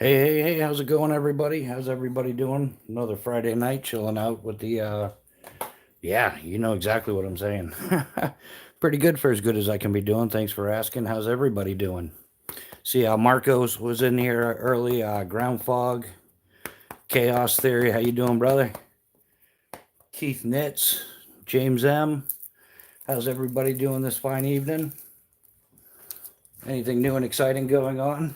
Hey, how's it going, everybody? How's everybody doing? Another Friday night, chilling out with yeah, you know exactly what I'm saying. Pretty good for as good as I can be doing. Thanks for asking. How's everybody doing? See, Marcos was in here early, ground fog, chaos theory. How you doing, brother? Keith Nitz, James M. How's everybody doing this fine evening? Anything new and exciting going on?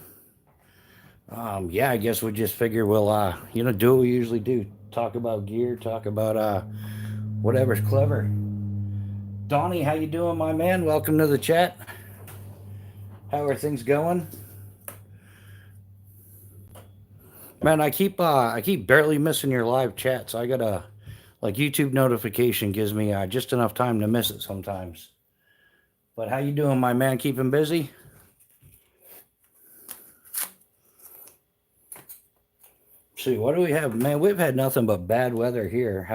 Yeah, I guess we just figure we'll, do what we usually do. Talk about gear, talk about, whatever's clever. Donnie, how you doing, my man? Welcome to the chat. How are things going? Man, I keep barely missing your live chats. I got a YouTube notification gives me just enough time to miss it sometimes. But how you doing, my man? Keeping busy? See, what do we have? Man, we've had nothing but bad weather here.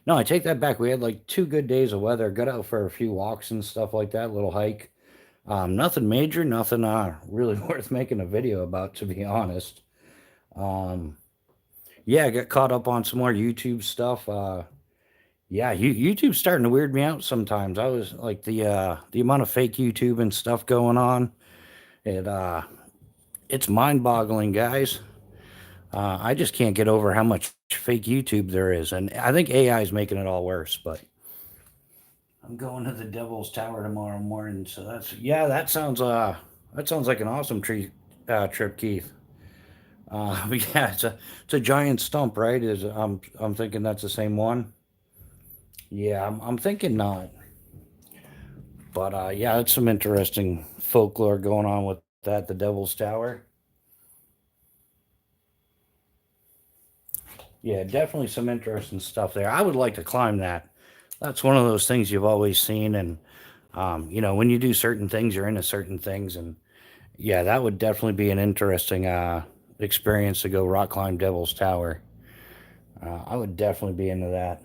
No, I take that back. We had like 2 good days of weather. Got out for a few walks and stuff like that, little hike. Nothing major, nothing really worth making a video about, to be honest. Um, yeah, I got caught up on some more YouTube stuff. Yeah, YouTube's starting to weird me out sometimes. I was like the amount of fake YouTube and stuff going on. It it's mind-boggling, guys. I just can't get over how much fake YouTube there is, and I think AI is making it all worse. But I'm going to the Devil's Tower tomorrow morning, so that sounds like an awesome trip, Keith. Yeah, it's a giant stump, right? I'm thinking that's the same one. Yeah, I'm thinking not. But yeah, it's some interesting folklore going on with that, the Devil's Tower. Yeah, definitely some interesting stuff there. I would like to climb that. That's one of those things you've always seen, and when you do certain things, you're into certain things, and yeah, that would definitely be an interesting experience to go rock climb Devil's Tower. I would definitely be into that.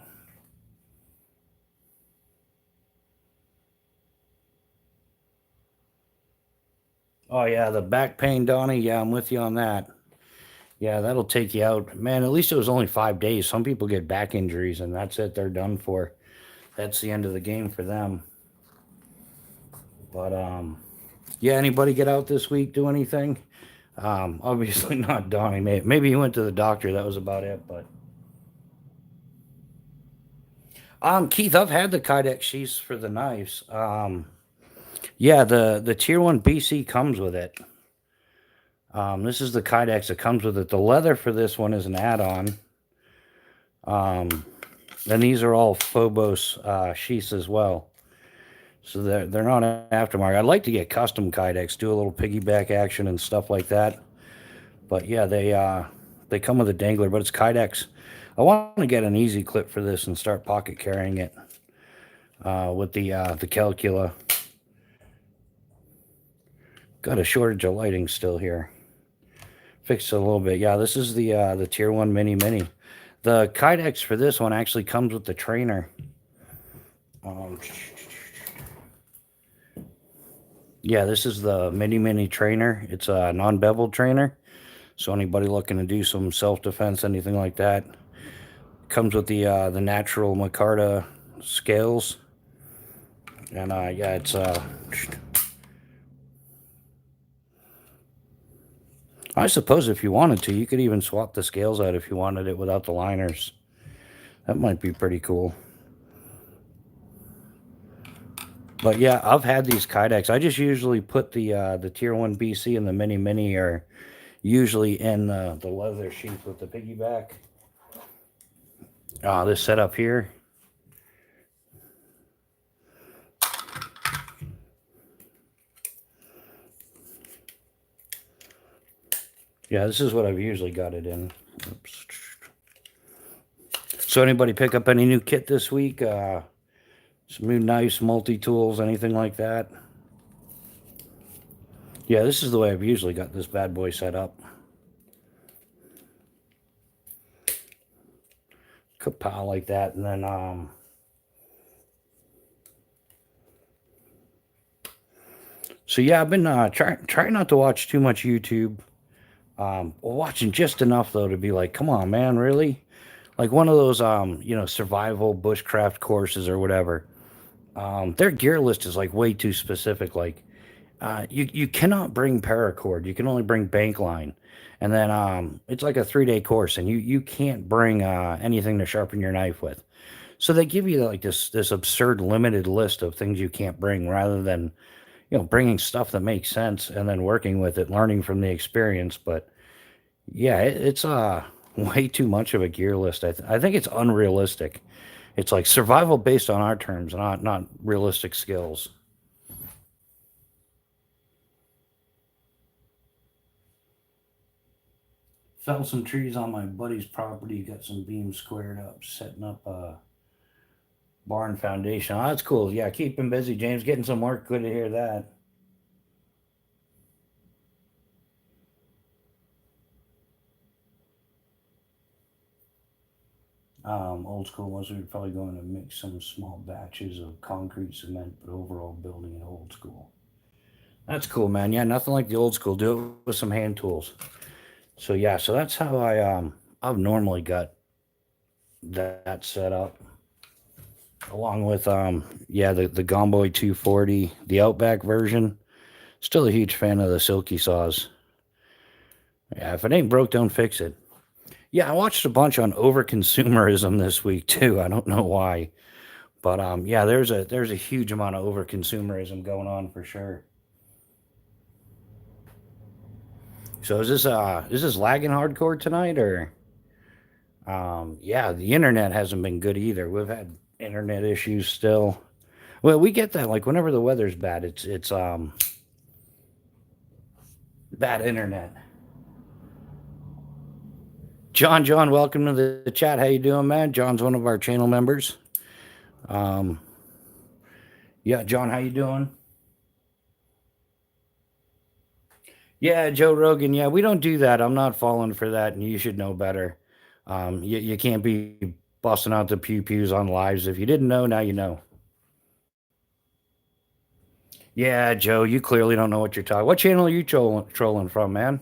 Oh yeah, the back pain, Donnie. Yeah, I'm with you on that. Yeah, that'll take you out. Man, at least it was only 5 days. Some people get back injuries and that's it. They're done for. That's the end of the game for them. But yeah, anybody get out this week, do anything? Obviously not Donnie. Maybe he went to the doctor. That was about it. But Keith, I've had the Kydex sheaths for the knives. Yeah, the tier one BC comes with it. This is the Kydex that comes with it. The leather for this one is an add-on. And these are all Phobos sheaths as well. So they're not aftermarket. I'd like to get custom Kydex, do a little piggyback action and stuff like that. But yeah, they come with a dangler, but it's Kydex. I want to get an easy clip for this and start pocket carrying it with the Calcula. Got a shortage of lighting still here. Fixed it a little bit. Yeah, this is the tier 1 mini. The Kydex for this one actually comes with the trainer. Yeah, this is the mini trainer. It's a non-beveled trainer. So anybody looking to do some self-defense, anything like that, comes with the natural micarta scales. And yeah, it's I suppose if you wanted to, you could even swap the scales out if you wanted it without the liners. That might be pretty cool. But yeah, I've had these Kydex. I just usually put the tier 1 BC and the mini are usually in the leather sheath with the piggyback. This setup here. Yeah, this is what I've usually got it in. Oops. So anybody pick up any new kit this week? Some new knives, multi-tools, anything like that? Yeah, this is the way I've usually got this bad boy set up. Kapow like that, and then so yeah, I've been trying not to watch too much YouTube. Watching just enough though to be like, come on, man, really? Like one of those, survival bushcraft courses or whatever. Their gear list is like way too specific. Like, you cannot bring paracord. You can only bring bank line, and then it's like a 3 day course, and you can't bring anything to sharpen your knife with. So they give you like this absurd limited list of things you can't bring, rather than bringing stuff that makes sense and then working with it, learning from the experience. But yeah, it's way too much of a gear list. I think it's unrealistic. It's like survival based on our terms, not realistic skills. Fell some trees on my buddy's property. Got some beams squared up, setting up a barn foundation. Oh, that's cool. Yeah, keep him busy, James. Getting some work. Good to hear that. Old school was we were probably going to mix some small batches of concrete cement, but overall building it old school. That's cool, man. Yeah, nothing like the old school. Do it with some hand tools. So yeah, so that's how I've normally got that set up, along with yeah, the Gomboy 240, the Outback version. Still a huge fan of the silky saws. Yeah, if it ain't broke, don't fix it. Yeah, I watched a bunch on overconsumerism this week too. I don't know why, but yeah, there's a huge amount of overconsumerism going on for sure. So is this lagging hardcore tonight, or yeah, the internet hasn't been good either. We've had internet issues still. Well, we get that like whenever the weather's bad, it's bad internet. John, welcome to the chat. How you doing, man? John's one of our channel members. Um, yeah, John, how you doing? Yeah, Joe Rogan. Yeah, we don't do that. I'm not falling for that, and you should know better. You can't be busting out the pew pews on lives. If you didn't know, now you know. Yeah, Joe, you clearly don't know what you're talking. What channel are you trolling from, man?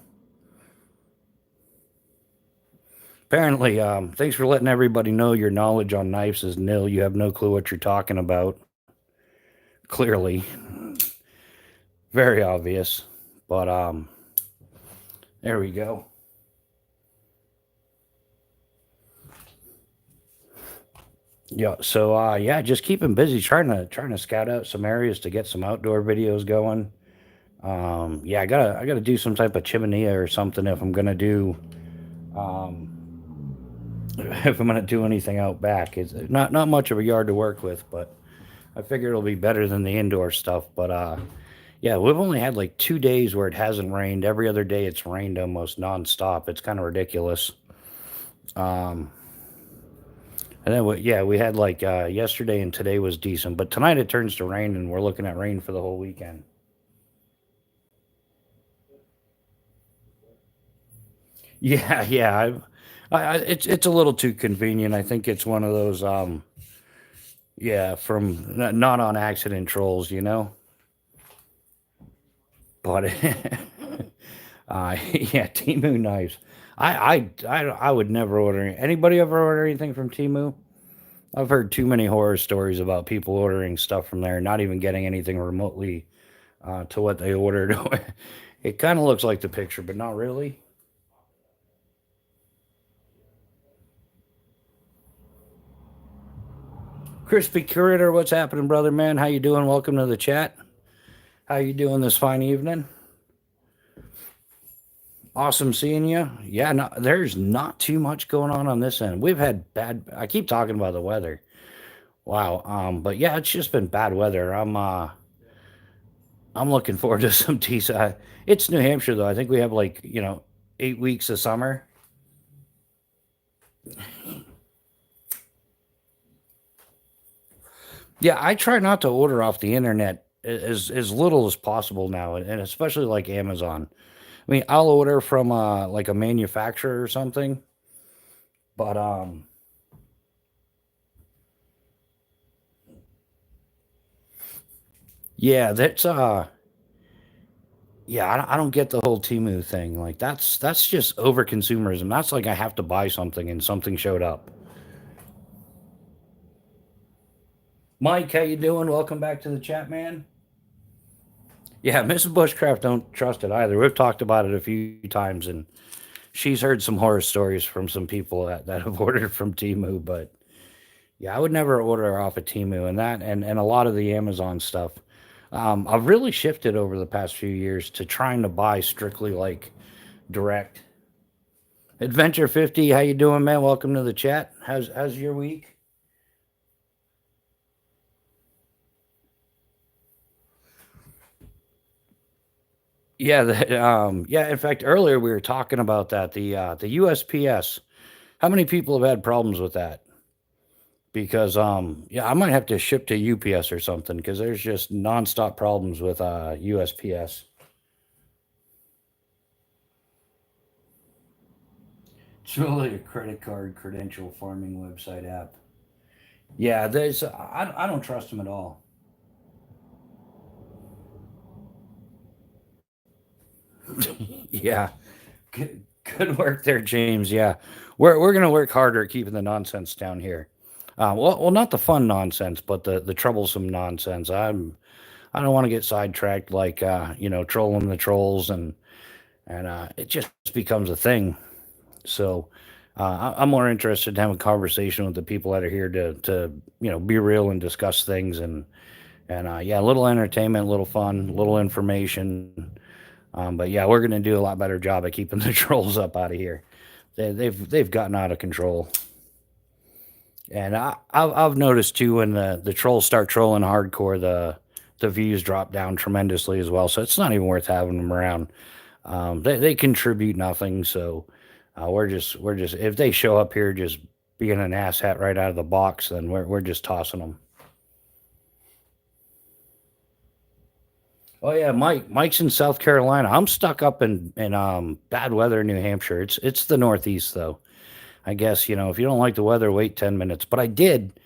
Apparently, thanks for letting everybody know your knowledge on knives is nil. You have no clue what you're talking about. Clearly, very obvious. But there we go. Yeah. So yeah, just keep him busy trying to scout out some areas to get some outdoor videos going. Yeah, I gotta do some type of chimney or something if I'm gonna do um if I'm gonna do anything out back. It's not much of a yard to work with, but I figure it'll be better than the indoor stuff. But yeah, we've only had like 2 days where it hasn't rained. Every other day it's rained almost nonstop. It's kind of ridiculous. Um, and then yeah, we had like yesterday and today was decent, but tonight it turns to rain, and we're looking at rain for the whole weekend. Yeah, yeah. It's a little too convenient. I think it's one of those yeah, from not on accident trolls. But yeah, Timu knives. I would never order. Anybody ever order anything from Timu? I've heard too many horror stories about people ordering stuff from there, not even getting anything remotely to what they ordered. It kind of looks like the picture, but not really. Crispy Curator, what's happening, brother man? How you doing? Welcome to the chat. How you doing this fine evening? Awesome seeing you. Yeah, no, there's not too much going on this end. We've had bad. I keep talking about the weather. Wow. But yeah, it's just been bad weather. I'm looking forward to some decent. It's New Hampshire though. I think we have like 8 weeks of summer. Yeah, I try not to order off the internet as little as possible now, and especially like Amazon. I mean, I'll order from like a manufacturer or something, but yeah, that's Yeah, I don't get the whole Temu thing. Like that's just over consumerism. That's like I have to buy something and something showed up. Mike, how you doing? Welcome back to the chat, man. Yeah, Mrs. Bushcraft don't trust it either. We've talked about it a few times, and she's heard some horror stories from some people that have ordered from Temu. But yeah, I would never order off of Temu, and that and a lot of the Amazon stuff. I've really shifted over the past few years to trying to buy strictly like direct. Adventure 50, how you doing, man? Welcome to the chat. How's your week? Yeah, yeah. In fact, earlier we were talking about that the USPS. How many people have had problems with that? Because yeah, I might have to ship to UPS or something because there's just nonstop problems with USPS. It's really a credit card credential farming website app. Yeah, there's I don't trust them at all. Yeah, good work there, James. Yeah, we're gonna work harder at keeping the nonsense down here. Well, not the fun nonsense, but the troublesome nonsense. I don't want to get sidetracked like trolling the trolls and it just becomes a thing. So I'm more interested in having a conversation with the people that are here to be real and discuss things and yeah, a little entertainment, a little fun, a little information. But yeah, we're gonna do a lot better job at keeping the trolls up out of here. They've gotten out of control. And I've noticed too when the trolls start trolling hardcore, the views drop down tremendously as well. So it's not even worth having them around. They contribute nothing. So we're just if they show up here just being an asshat right out of the box, then we're just tossing them. Oh yeah, Mike's in South Carolina. I'm stuck up in bad weather in New Hampshire. It's the Northeast though. I guess if you don't like the weather, wait 10 minutes. But I did,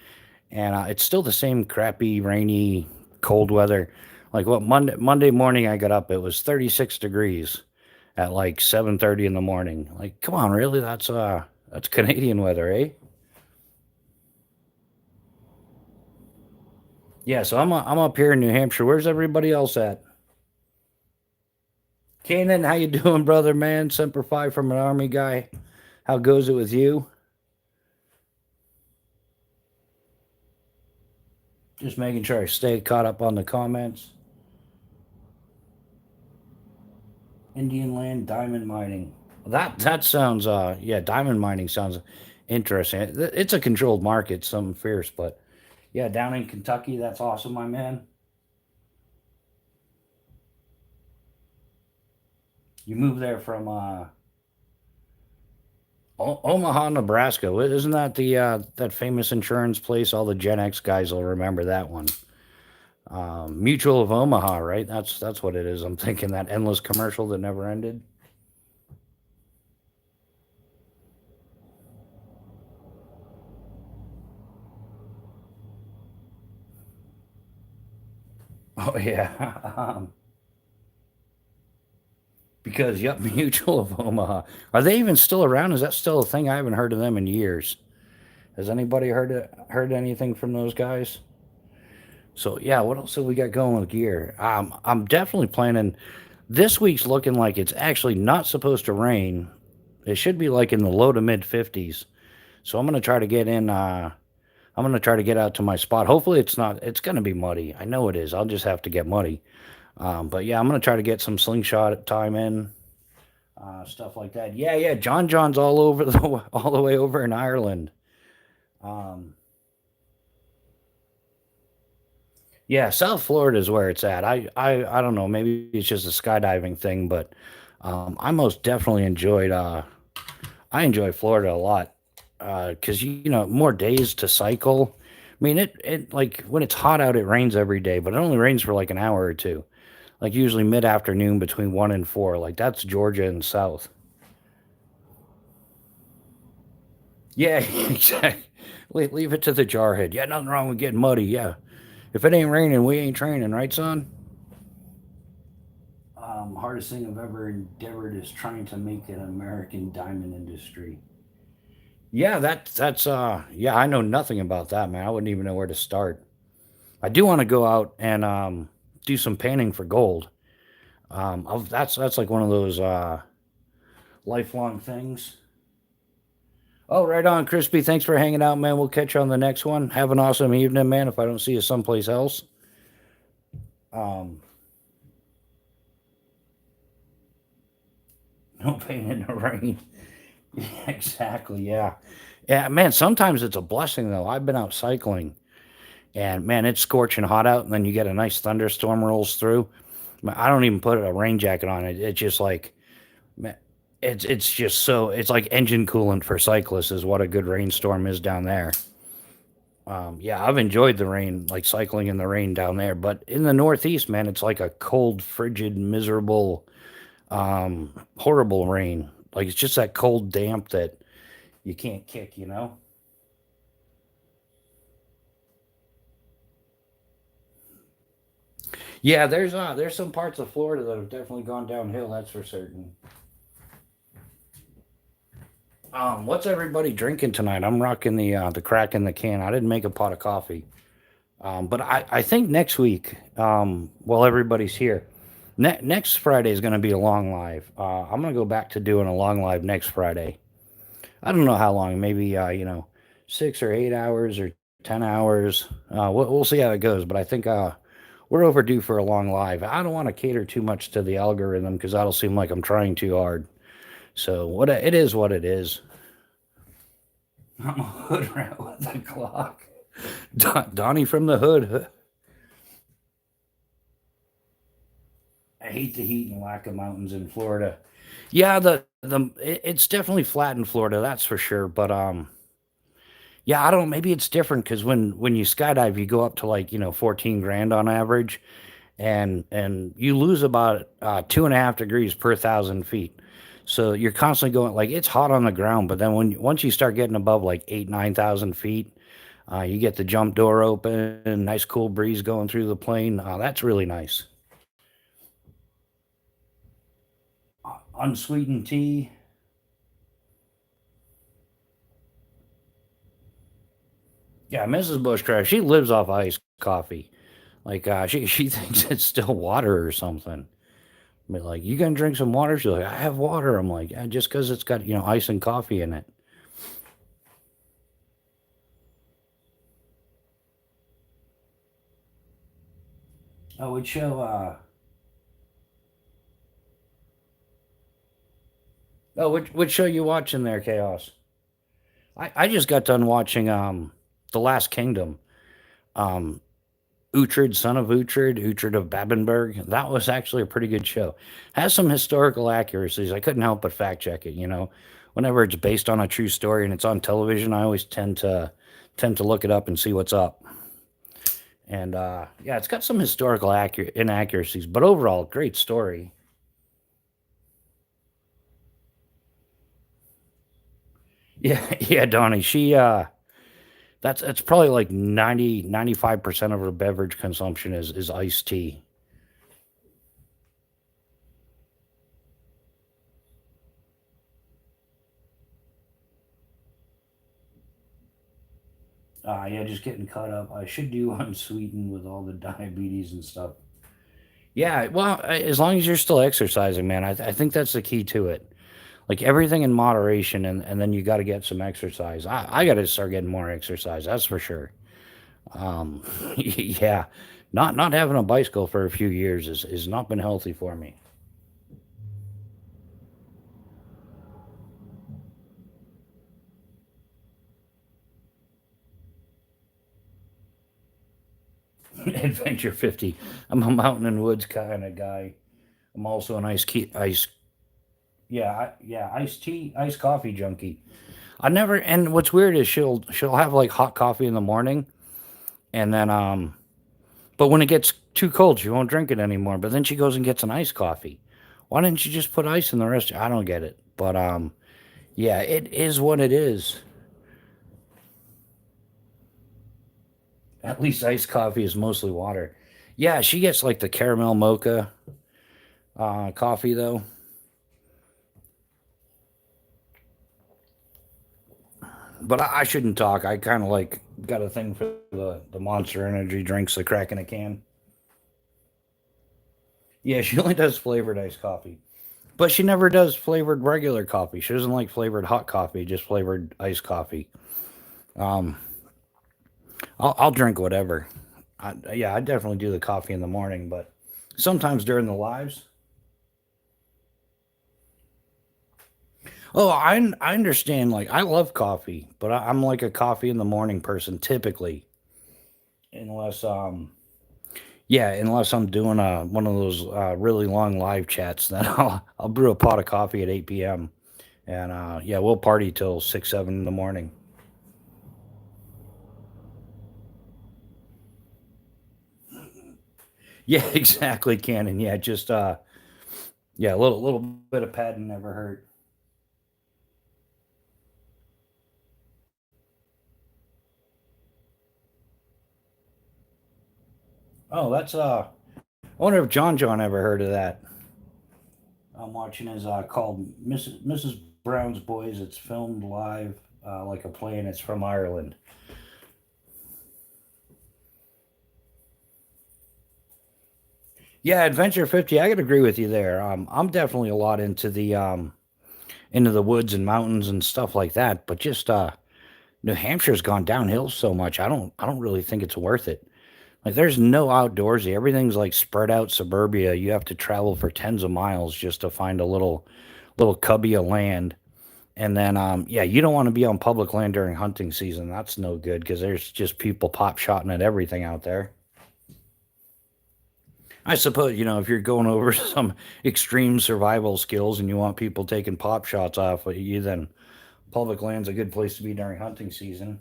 and it's still the same crappy, rainy, cold weather. Like what Monday morning I got up, it was 36 degrees at like 7:30 in the morning. Like, come on, really? That's Canadian weather, eh? Yeah, so I'm up here in New Hampshire. Where's everybody else at? Kanan, how you doing, brother man? Semper Fi from an army guy. How goes it with you? Just making sure I stay caught up on the comments. Indian land diamond mining. That sounds yeah, diamond mining sounds interesting. It's a controlled market, something fierce, but yeah, down in Kentucky, that's awesome, my man. You moved there from Omaha, Nebraska. Isn't that the that famous insurance place? All the Gen X guys will remember that one. Mutual of Omaha, right? That's what it is. I'm thinking that endless commercial that never ended. Oh yeah. Because yep, Mutual of Omaha. Are they even still around? Is that still a thing? I haven't heard of them in years. Has anybody heard anything from those guys? So yeah, what else have we got going with gear? I'm definitely planning. This week's looking like it's actually not supposed to rain. It should be like in the low to mid 50s. So I'm gonna try to get in. I'm gonna try to get out to my spot. Hopefully it's not. It's gonna be muddy. I know it is. I'll just have to get muddy. But yeah, I'm gonna try to get some slingshot time in. Stuff like that. Yeah, yeah. John's all over the all the way over in Ireland. Um, yeah, South Florida is where it's at. I don't know. Maybe it's just a skydiving thing, but I most definitely enjoyed. I enjoy Florida a lot because more days to cycle. I mean, it like when it's hot out, it rains every day, but it only rains for like an hour or two. Like usually mid afternoon between 1 and 4. Like that's Georgia and South. Yeah, exactly. Leave it to the jarhead. Yeah, nothing wrong with getting muddy. Yeah, if it ain't raining, we ain't training, right, son? Hardest thing I've ever endeavored is trying to make an American diamond industry. Yeah, yeah, I know nothing about that, man. I wouldn't even know where to start. I do want to go out and do some painting for gold. That's like one of those lifelong things. Oh, right on, Crispy. Thanks for hanging out, man. We'll catch you on the next one. Have an awesome evening, man. If I don't see you someplace else. Um, no pain in the rain. Yeah, exactly. Yeah. Yeah, man. Sometimes it's a blessing though. I've been out cycling, and man, it's scorching hot out, and then you get a nice thunderstorm rolls through. I don't even put a rain jacket on it. It's just like, man, it's just so it's like engine coolant for cyclists is what a good rainstorm is down there. Yeah, I've enjoyed the rain, like cycling in the rain down there. But in the Northeast, man, it's like a cold, frigid, miserable, horrible rain. Like it's just that cold damp that you can't kick, you know? Yeah, there's some parts of Florida that have definitely gone downhill, that's for certain. What's everybody drinking tonight? I'm rocking the crack in the can. I didn't make a pot of coffee. But I think next week, while everybody's here, next Friday is going to be a long live. I'm going to go back to doing a long live next Friday. I don't know how long, maybe 6 or 8 hours or 10 hours. We'll see how it goes. But I think we're overdue for a long live. I don't want to cater too much to the algorithm because that'll seem like I'm trying too hard. So what it is, what it is. I'm a hood rat with a clock. Donnie from the hood. I hate the heat and lack of mountains in Florida. Yeah, it's definitely flat in Florida, that's for sure. But yeah, I don't know. Maybe it's different because when you skydive, you go up to like 14 grand on average, and you lose about 2.5 degrees per 1,000 feet. So you're constantly going like it's hot on the ground, but then once you start getting above like 8, 9,000 feet, you get the jump door open, nice cool breeze going through the plane. That's really nice. Unsweetened tea. Yeah, Mrs. Bushcraft, she lives off iced coffee. Like she thinks it's still water or something. But like, you gonna drink some water? She's like, I have water. I'm like, yeah, just because it's got ice and coffee in it. Oh, which show? Oh, which show you watching there, Chaos? I just got done watching The Last Kingdom. Um, Uhtred, son of Uhtred, Uhtred of Babenberg. That was actually a pretty good show. Has some historical accuracies. I couldn't help but fact check it. Whenever it's based on a true story and it's on television, I always tend to look it up and see what's up. And yeah, it's got some historical inaccuracies, but overall, great story. Yeah, yeah, Donnie. That's probably like 95% of her beverage consumption is iced tea. Yeah, just getting caught up. I should do unsweetened with all the diabetes and stuff. Yeah, well, as long as you're still exercising, man, I think that's the key to it. Like everything in moderation, and then you got to get some exercise. I got to start getting more exercise. That's for sure. Um, yeah, not having a bicycle for a few years is not been healthy for me. Adventure 50. I'm a mountain and woods kind of guy. I'm also an ice. Yeah, yeah, iced tea, iced coffee junkie. I never. And what's weird is she'll have like hot coffee in the morning, and then but when it gets too cold, she won't drink it anymore. But then she goes and gets an iced coffee. Why didn't you just put ice in the rest? I don't get it. But yeah, it is what it is. At least iced coffee is mostly water. Yeah, she gets like the caramel mocha. coffee though. But I shouldn't talk. I kind of like got a thing for the Monster Energy drinks, the crack in a can. Yeah, she only does flavored iced coffee, but she never does flavored regular coffee. She doesn't like flavored hot coffee, just flavored iced coffee. Um, I'll drink whatever. Yeah, I definitely do the coffee in the morning, but sometimes during the lives. Oh, I understand. Like I love coffee, but I'm like a coffee in the morning person typically, unless yeah, unless I'm doing one of those really long live chats. Then I'll brew a pot of coffee at 8 p.m. and yeah, we'll party till 6 7 in the morning. Yeah, exactly, Cannon. Yeah, just yeah, a little bit of padding never hurt. Oh, that's I wonder if John ever heard of that. I'm watching is called Mrs. Brown's Boys. It's filmed live like a play, and it's from Ireland. Yeah, Adventure 50. I could agree with you there. I'm definitely a lot into the woods and mountains and stuff like that. But just New Hampshire's gone downhill so much. I don't really think it's worth it. Like there's no outdoorsy. Everything's like spread out suburbia. You have to travel for tens of miles just to find a little cubby of land. And then yeah, you don't want to be on public land during hunting season. That's no good because there's just people pop shotting at everything out there. I suppose, if you're going over some extreme survival skills and you want people taking pop shots off of you, then public land's a good place to be during hunting season.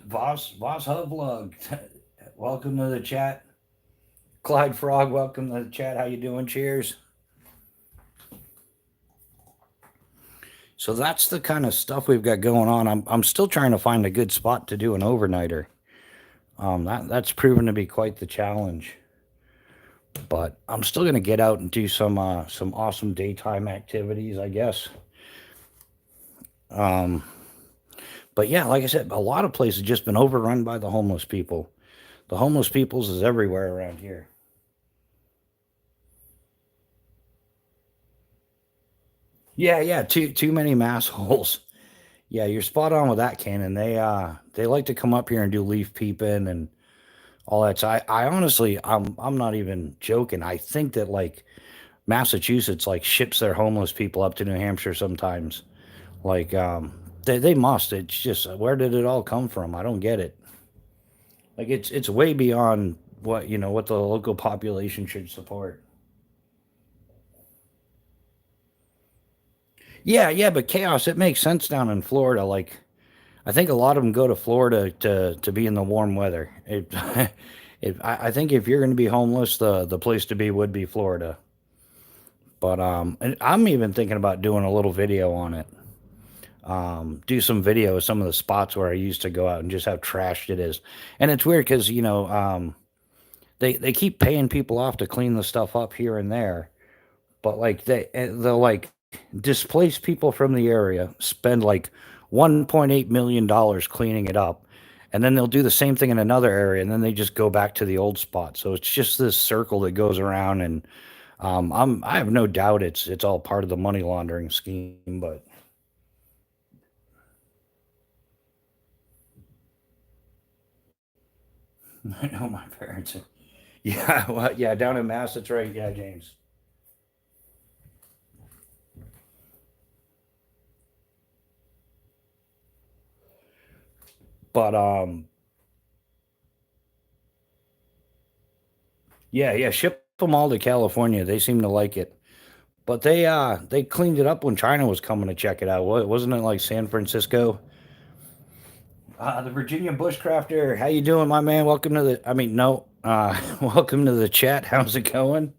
Voss Hublug, welcome to the chat. Clyde Frog, welcome to the chat. How you doing? Cheers. So that's the kind of stuff we've got going on. I'm still trying to find a good spot to do an overnighter. That's proven to be quite the challenge. But I'm still gonna get out and do some awesome daytime activities, I guess. Um, but yeah, like I said, a lot of places just been overrun by the homeless people. The homeless peoples is everywhere around here. Yeah, yeah, too many mass holes. Yeah, you're spot on with that, Cannon. They like to come up here and do leaf peeping and all that. So I honestly I'm not even joking. I think that like Massachusetts like ships their homeless people up to New Hampshire sometimes. Like they must. It's just where did it all come from? I don't get it. Like it's way beyond what the local population should support. Yeah, yeah, but chaos it makes sense down in Florida. Like I think a lot of them go to Florida to be in the warm weather. I think if you're going to be homeless, the place to be would be Florida. But and I'm even thinking about doing a little video on it. Do some video of some of the spots where I used to go out and just how trashed it is. And it's weird because they keep paying people off to clean the stuff up here and there, but like they'll like displace people from the area, spend like $1.8 million cleaning it up, and then they'll do the same thing in another area, and then they just go back to the old spot. So it's just this circle that goes around, and I have no doubt it's all part of the money laundering scheme. But I know my parents. Yeah, well, yeah, down in Mass, that's right. Yeah, James. But yeah, yeah, ship them all to California. They seem to like it. But they cleaned it up when China was coming to check it out. Wasn't it like San Francisco? The Virginia Bushcrafter, how you doing, my man? Welcome to the. I mean, no. Welcome to the chat. How's it going?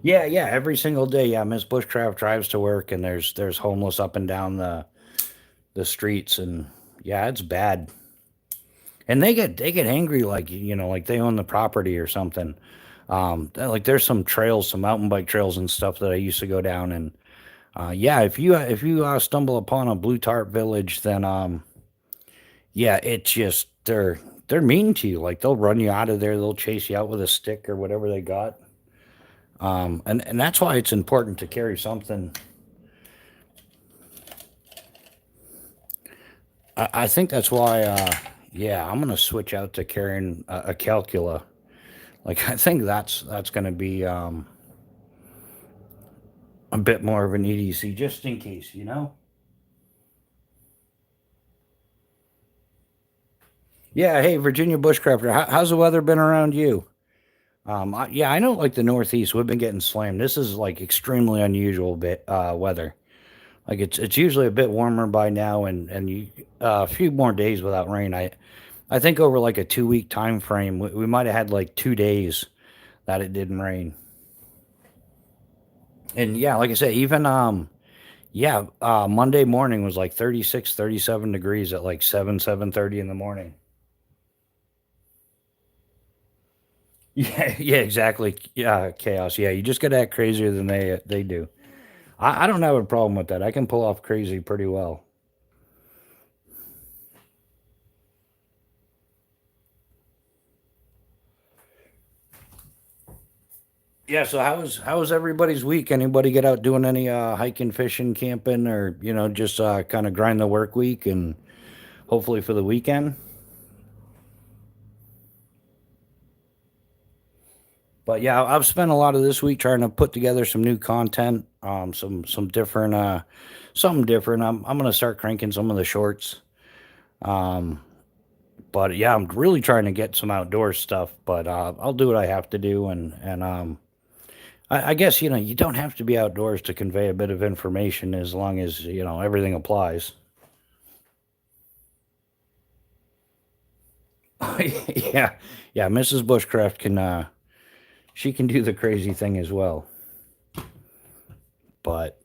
Yeah, yeah, every single day. Yeah, Miss Bushcraft drives to work, and there's homeless up and down the streets, and yeah, it's bad. And they get angry, like like they own the property or something. Like there's some trails, some mountain bike trails and stuff that I used to go down, and yeah, if you stumble upon a blue tarp village, then yeah, it's just they're mean to you. Like they'll run you out of there, they'll chase you out with a stick or whatever they got. And that's why it's important to carry something. I think that's why. Yeah, I'm gonna switch out to carrying a calcula. Like I think that's gonna be a bit more of an EDC just in case. Yeah. Hey, Virginia Bushcrafter, how's the weather been around you? Yeah, I know. Like the Northeast, we've been getting slammed. This is like extremely unusual bit weather. Like it's usually a bit warmer by now, and a few more days without rain. I think over like a 2 week time frame, we might have had like 2 days that it didn't rain. And yeah, like I said, even yeah, Monday morning was like 36, 37 degrees at like 7:30 in the morning. Yeah, yeah, exactly. Yeah, chaos. Yeah, you just got to act crazier than they do. I don't have a problem with that. I can pull off crazy pretty well. Yeah. So how was everybody's week? Anybody get out doing any hiking, fishing, camping, or just kind of grind the work week and hopefully for the weekend? But yeah, I've spent a lot of this week trying to put together some new content, some different, something different. I'm gonna start cranking some of the shorts. Um, but yeah, I'm really trying to get some outdoor stuff. But I'll do what I have to do, and I guess you don't have to be outdoors to convey a bit of information as long as everything applies. Yeah, yeah. Mrs. Bushcraft can she can do the crazy thing as well. But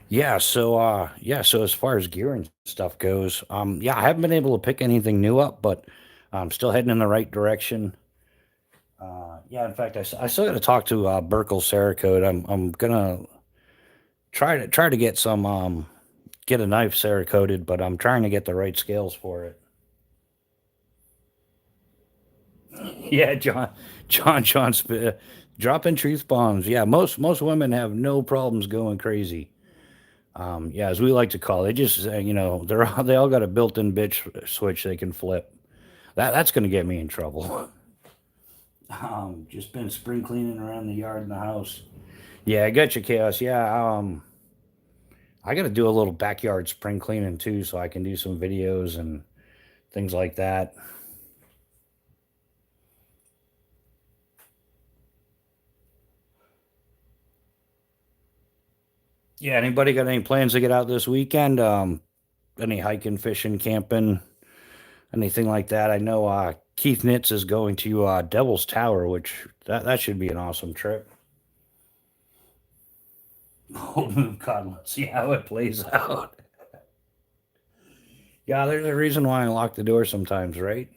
yeah, so as far as gear and stuff goes, yeah, I haven't been able to pick anything new up, but I'm still heading in the right direction. Yeah, in fact, I still got to talk to Burkle Cerakote. I'm gonna try to get some get a knife Cerakoted, but I'm trying to get the right scales for it. Yeah, John, dropping truth bombs. Yeah, most women have no problems going crazy. Yeah, as we like to call it, they just they all got a built-in bitch switch they can flip. That's gonna get me in trouble. Just been spring cleaning around the yard and the house. Yeah, I got you, chaos. Yeah, I got to do a little backyard spring cleaning too, so I can do some videos and things like that. Yeah, anybody got any plans to get out this weekend? Any hiking, fishing, camping, anything like that? I know Keith Nitz is going to Devil's Tower, which that should be an awesome trip. Oh, God, let's see how it plays out. Yeah, there's a reason why I lock the door sometimes, right?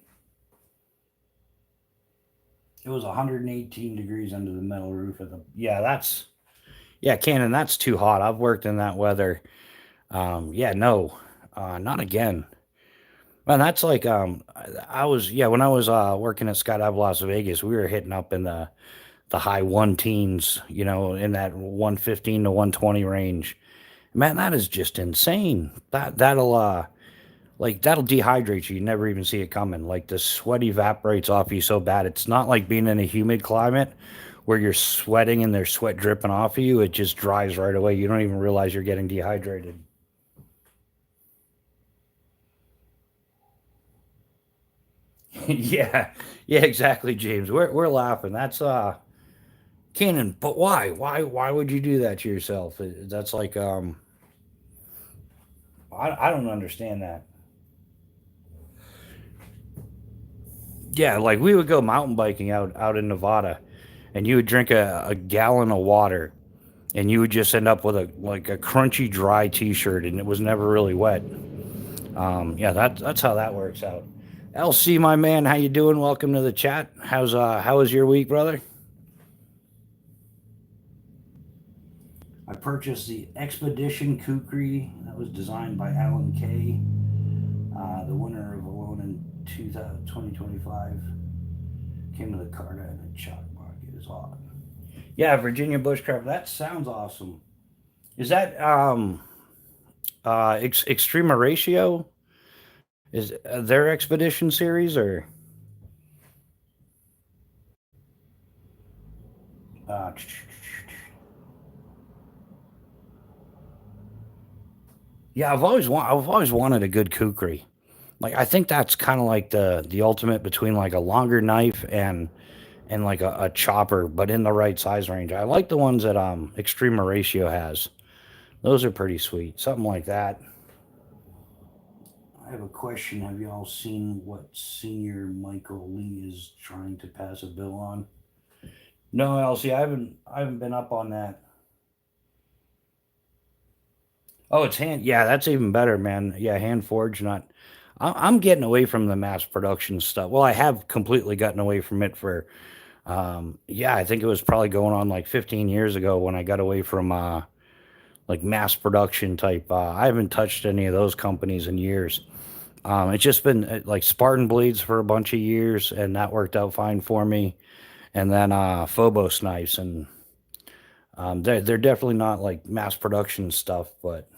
It was 118 degrees under the metal roof of the. Yeah, yeah, Cannon. That's too hot. I've worked in that weather. Yeah, no, not again. Man, that's like I was yeah when I was working at Skydive Las Vegas, we were hitting up in the high one teens, in that 115 to 120 range. Man, that is just insane. That'll dehydrate you. You never even see it coming. Like the sweat evaporates off you so bad. It's not like being in a humid climate where you're sweating and there's sweat dripping off of you. It just dries right away. You don't even realize you're getting dehydrated. Yeah, yeah, exactly, James. We're laughing. That's canon. But why? Why would you do that to yourself? That's like I don't understand that. Yeah, like we would go mountain biking out in Nevada, and you would drink a gallon of water, and you would just end up with a crunchy dry T-shirt, and it was never really wet. Yeah, that's how that works out. LC, my man, how you doing? Welcome to the chat. How was your week, brother? I purchased the Expedition Kukri that was designed by Alan Kay, the winner of Alone in 2025. Came with a card and a chalk mark. It is odd. Yeah, Virginia Bushcraft. That sounds awesome. Is that Extrema Ratio? Is their expedition series or? Uh, yeah, I've always wanted a good kukri. Like I think that's kind of like the ultimate between like a longer knife and like a chopper, but in the right size range. I like the ones that Extrema Ratio has. Those are pretty sweet. Something like that. I have a question. Have you all seen what Senior Michael Lee is trying to pass a bill on? No, Elsie, I haven't been up on that. Oh, it's hand. Yeah, that's even better, man. Yeah, hand forged. Not. I'm getting away from the mass production stuff. Well, I have completely gotten away from it for. Yeah, I think it was probably going on like 15 years ago when I got away from like mass production type. I haven't touched any of those companies in years. It's just been like Spartan Blades for a bunch of years, and that worked out fine for me. And then Phobos Knives, and they're definitely not like mass production stuff, but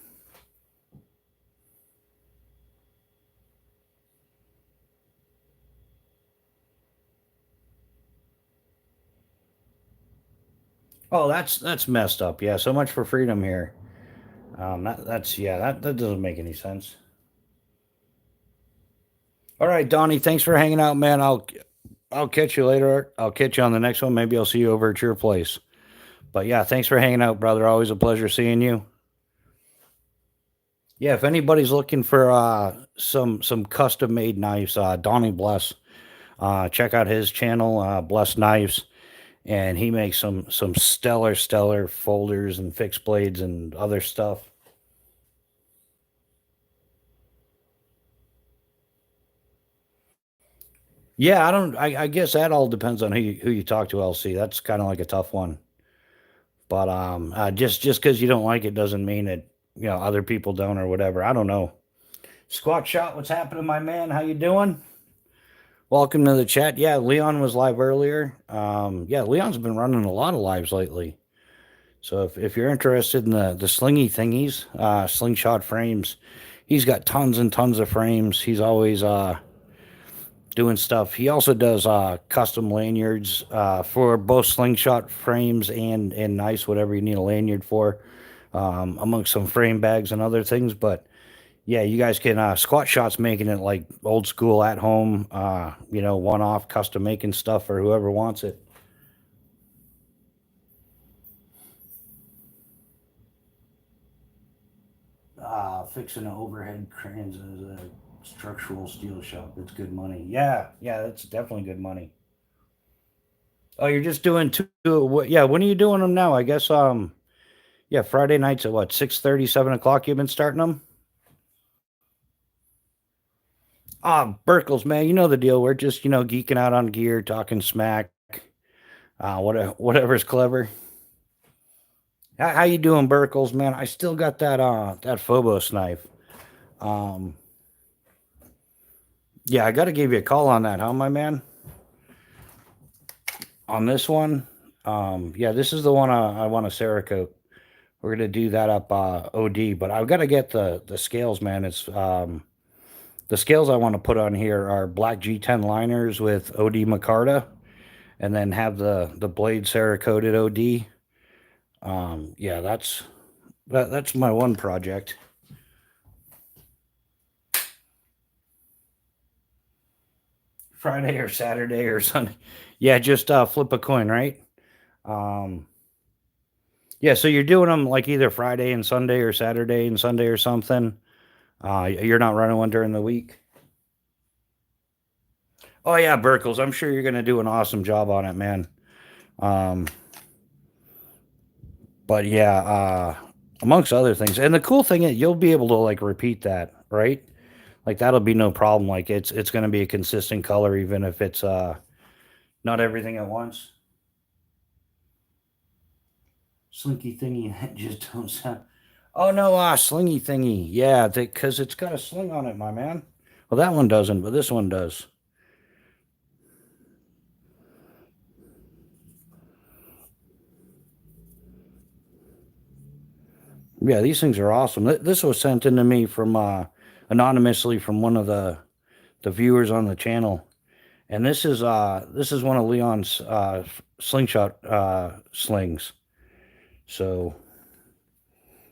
oh, that's messed up. Yeah, so much for freedom here. That's yeah, that doesn't make any sense. All right, Donnie, thanks for hanging out, man. I'll catch you later. I'll catch you on the next one. Maybe I'll see you over at your place. But yeah, thanks for hanging out, brother. Always a pleasure seeing you. Yeah, if anybody's looking for some custom made knives, Donnie Bless, check out his channel, Bless Knives, and he makes some stellar folders and fixed blades and other stuff. Yeah, I don't. I guess that all depends on who you talk to. LC. That's kind of like a tough one. But just because you don't like it doesn't mean that other people don't or whatever. I don't know. Squat shot. What's happening, my man? How you doing? Welcome to the chat. Yeah, Leon was live earlier. Yeah, Leon's been running a lot of lives lately. So if you're interested in the slingy thingies, slingshot frames, he's got tons and tons of frames. He's always doing stuff. He also does custom lanyards for both slingshot frames and knives, whatever you need a lanyard for, amongst some frame bags and other things. But yeah, you guys can squat shots making it like old school at home, one off custom making stuff for whoever wants it. Fixing overhead cranes as a structural steel shop. That's good money. Yeah, that's definitely good money. Oh, you're just doing two. Yeah, when are you doing them now? I guess yeah, Friday nights at what 6:30, 7 o'clock. You've been starting them. Ah, Burkles, man, you know the deal. We're just geeking out on gear, talking smack, whatever's clever. How you doing, Burkles, man? I still got that Phobos knife. Um, yeah, I got to give you a call on that, huh, my man? On this one, yeah, this is the one I want to Cerakote. We're gonna do that up OD, but I've got to get the scales, man. It's the scales I want to put on here are black G10 liners with OD micarta, and then have the blade Cerakoted OD. Yeah, that's my one project. Friday or Saturday or Sunday. Yeah, just flip a coin, right? Um, yeah, so you're doing them like either Friday and Sunday or Saturday and Sunday or something. You're not running one during the week. Oh yeah, Burkles. I'm sure you're gonna do an awesome job on it, man. Um, but yeah, amongst other things, and the cool thing is you'll be able to like repeat that, right? Like that'll be no problem. Like it's gonna be a consistent color, even if it's not everything at once. Slinky thingy that just don't sound. Oh no, slingy thingy. Yeah, because it's got a sling on it, my man. Well, that one doesn't, but this one does. Yeah, these things are awesome. This was sent in to me from anonymously from one of the viewers on the channel, and this is one of Leon's slingshot slings. So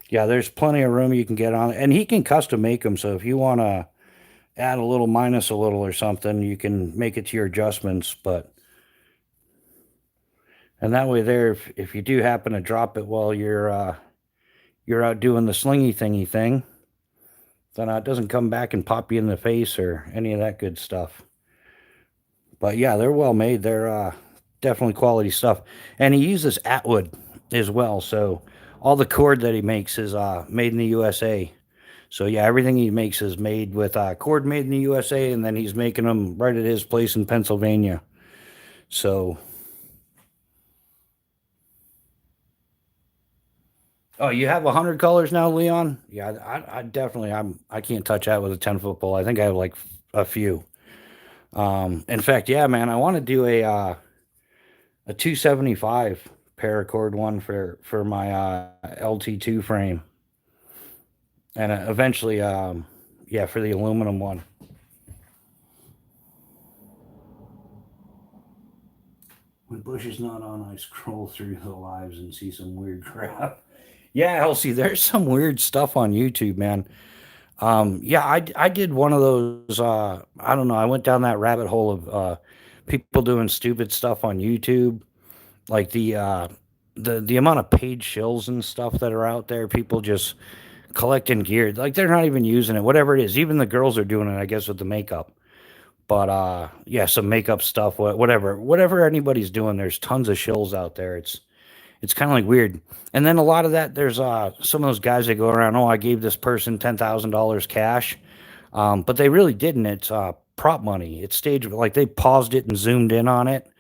yeah, there's plenty of room you can get on, and he can custom make them. So if you want to add a little, minus a little, or something, you can make it to your adjustments. But and that way, there, if you do happen to drop it while you're out doing the slingy thingy thing, then it doesn't come back and pop you in the face or any of that good stuff. But yeah, they're well made. They're definitely quality stuff. And he uses Atwood as well. So all the cord that he makes is made in the USA. So yeah, everything he makes is made with cord made in the USA, and then he's making them right at his place in Pennsylvania. So, oh, you have 100 colors now, Leon? Yeah, I definitely I can't touch that with a 10 foot pole. I think I have like a few. In fact, yeah, man, I want to do a 275 paracord one for my LT2 frame, and eventually, yeah, for the aluminum one. When Bush is not on, I scroll through the lives and see some weird crap. Yeah, Elsie, there's some weird stuff on YouTube, man. Yeah, I did one of those. I don't know. I went down that rabbit hole of people doing stupid stuff on YouTube, like the amount of paid shills and stuff that are out there. People just collecting gear, like they're not even using it. Whatever it is, even the girls are doing it, I guess, with the makeup. But yeah, some makeup stuff, whatever anybody's doing. There's tons of shills out there. It's kind of like weird. And then a lot of that, there's some of those guys that go around. Oh, I gave this person $10,000 cash, but they really didn't. It's prop money. It's staged, like they paused it and zoomed in on it,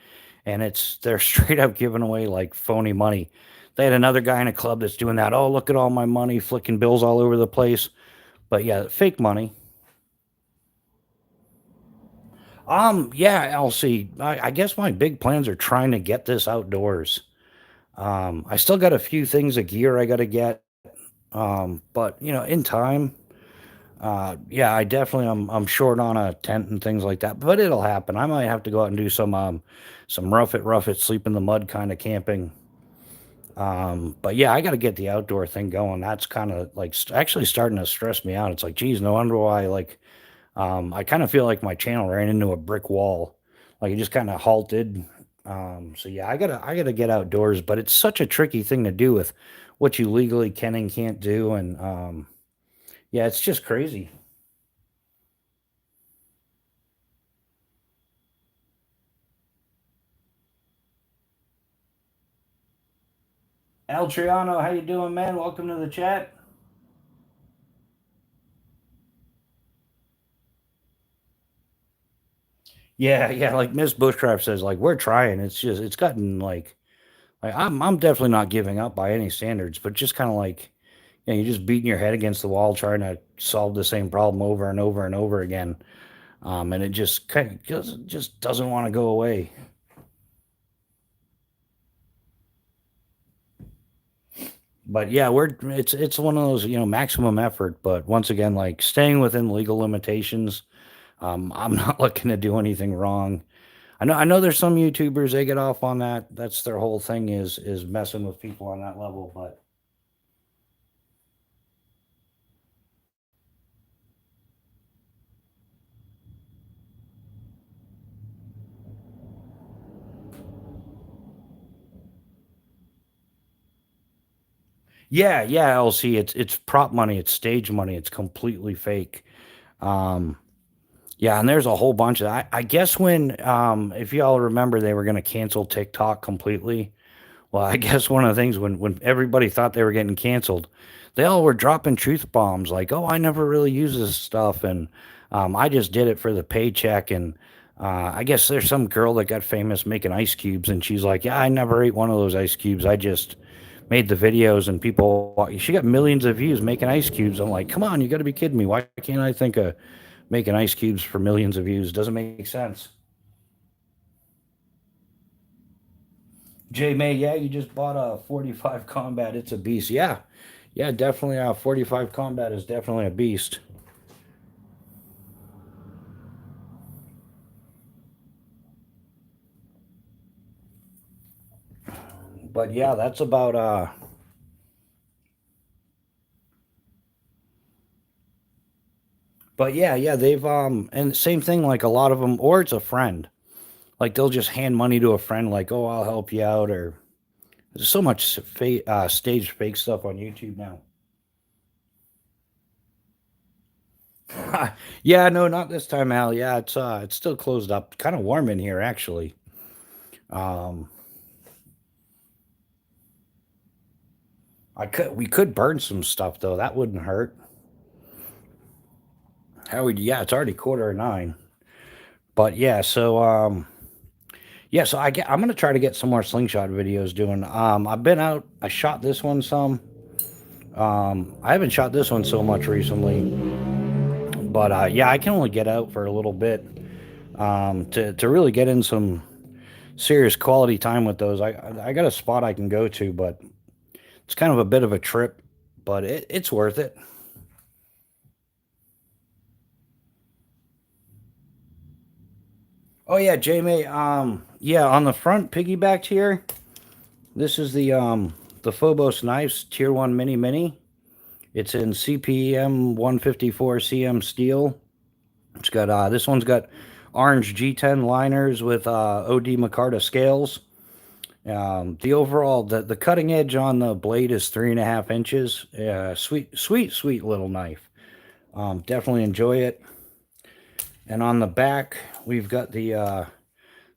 and they're straight up giving away like phony money. They had another guy in a club that's doing that. Oh, look at all my money, flicking bills all over the place. But yeah, fake money. Yeah, Elsie. I guess my big plans are trying to get this outdoors. I still got a few things of gear I got to get. But in time, yeah, I definitely I'm short on a tent and things like that, but it'll happen. I might have to go out and do some rough it, sleep in the mud kind of camping. But yeah, I got to get the outdoor thing going. That's kind of like actually starting to stress me out. It's like, geez, no wonder why. Like, I kind of feel like my channel ran into a brick wall. Like it just kind of halted. So yeah, I gotta get outdoors, but it's such a tricky thing to do with what you legally can and can't do, and yeah, it's just crazy. Al Triano, how you doing, man? Welcome to the chat. Yeah, yeah, like Miss Bushcraft says, like we're trying. It's just it's gotten like I'm definitely not giving up by any standards, but just kind of like you're just beating your head against the wall trying to solve the same problem over and over and over again. And it just kind of just doesn't want to go away. But yeah, it's one of those maximum effort, but once again, like staying within legal limitations. I'm not looking to do anything wrong. I know there's some YouTubers they get off on that. That's their whole thing is messing with people on that level. But yeah, yeah, LC, it's prop money, it's stage money, it's completely fake. Um, Yeah, and there's a whole bunch of I guess when if y'all remember they were gonna cancel TikTok completely. Well, I guess one of the things when everybody thought they were getting canceled, they all were dropping truth bombs like, "Oh, I never really use this stuff," and I just did it for the paycheck. And I guess there's some girl that got famous making ice cubes, and she's like, "Yeah, I never ate one of those ice cubes. I just made the videos, and people." She got millions of views making ice cubes. I'm like, "Come on, you got to be kidding me! Why can't I think of making ice cubes for millions of views? Doesn't make sense." J May, yeah, you just bought a 45 combat. It's a beast. Yeah, yeah, definitely. 45 combat is definitely a beast. But yeah, that's about. But yeah, yeah, they've and same thing. Like a lot of them, or it's a friend. Like they'll just hand money to a friend, like, "Oh, I'll help you out," or there's so much staged fake stuff on YouTube now. Yeah, no, not this time, Al. Yeah, it's still closed up. Kind of warm in here, actually. Um, we could burn some stuff though. That wouldn't hurt. How would Yeah, it's already quarter of 9. But yeah, so I'm gonna try to get some more slingshot videos doing. I've been out, I shot this one some. I haven't shot this one so much recently. But yeah, I can only get out for a little bit. To really get in some serious quality time with those. I got a spot I can go to, but it's kind of a bit of a trip, but it's worth it. Oh yeah, Jamie. Yeah, on the front piggybacked here. This is the Phobos Knives Tier 1 Mini Mini. It's in CPM 154 CM steel. It's got this one's got orange G10 liners with OD Micarta scales. The overall the cutting edge on the blade is 3.5 inches. Sweet, sweet, sweet little knife. Definitely enjoy it. And on the back, we've got the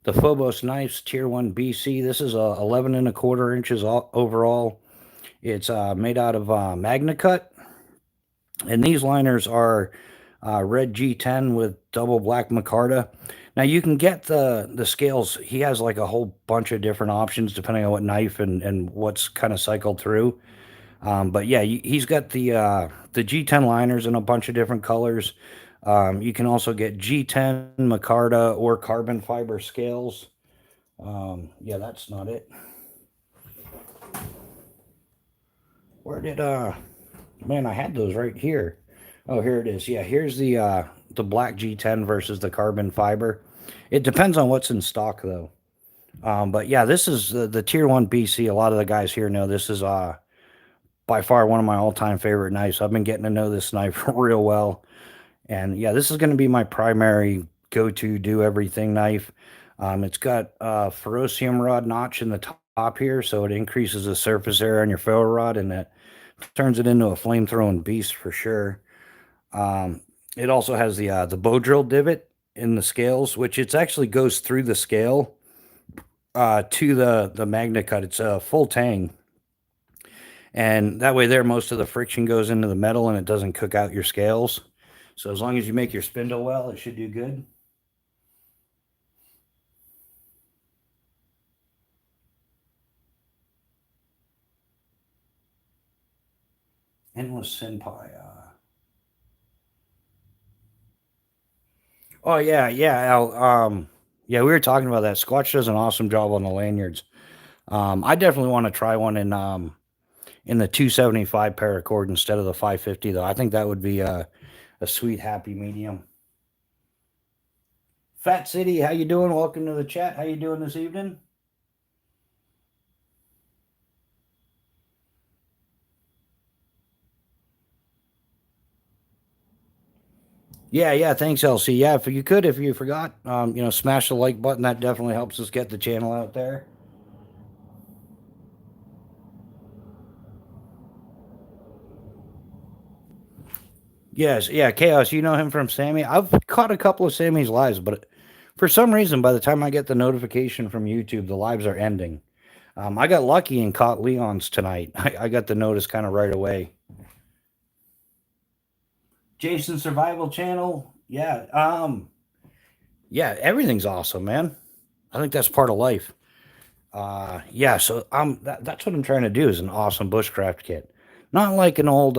Phobos Knives Tier 1 BC. This is 11 1/4 inches overall. It's made out of Magna Cut, and these liners are red G10 with double black micarta. Now you can get the scales. He has like a whole bunch of different options depending on what knife and what's kind of cycled through. But yeah, he's got the G10 liners in a bunch of different colors. You can also get G10 micarta or carbon fiber scales. Yeah, that's not it. Where did Man, I had those right here. Oh, here it is. Yeah, here's the black G10 versus the carbon fiber. It depends on what's in stock though. But yeah, this is the tier 1 BC. A lot of the guys here know this is by far one of my all-time favorite knives. I've been getting to know this knife real well. And yeah, this is going to be my primary go-to do everything knife. It's got a ferrocium rod notch in the top here, so it increases the surface area on your ferro rod, and it turns it into a flame-throwing beast for sure. Um, it also has the bow drill divot in the scales, which it actually goes through the scale to the Magna Cut. It's a full tang, and that way there, most of the friction goes into the metal, and it doesn't cook out your scales. So as long as you make your spindle well, it should do good. Endless Senpai. Oh yeah, yeah, Al. Yeah, we were talking about that. Squatch does an awesome job on the lanyards. I definitely want to try one in the 275 paracord instead of the 550 though. I think that would be a sweet happy medium. Fat City, how you doing? Welcome to the chat. How you doing this evening? Yeah, yeah. Thanks, LC. Yeah, if you could, if you forgot, smash the like button. That definitely helps us get the channel out there. Yes, yeah, Chaos. You know him from Sammy. I've caught a couple of Sammy's lives, but for some reason, by the time I get the notification from YouTube, the lives are ending. I got lucky and caught Leon's tonight. I got the notice kind of right away. Jason Survival Channel. Yeah. Yeah, everything's awesome, man. I think that's part of life. Yeah, so that's what I'm trying to do is an awesome bushcraft kit. Not like an old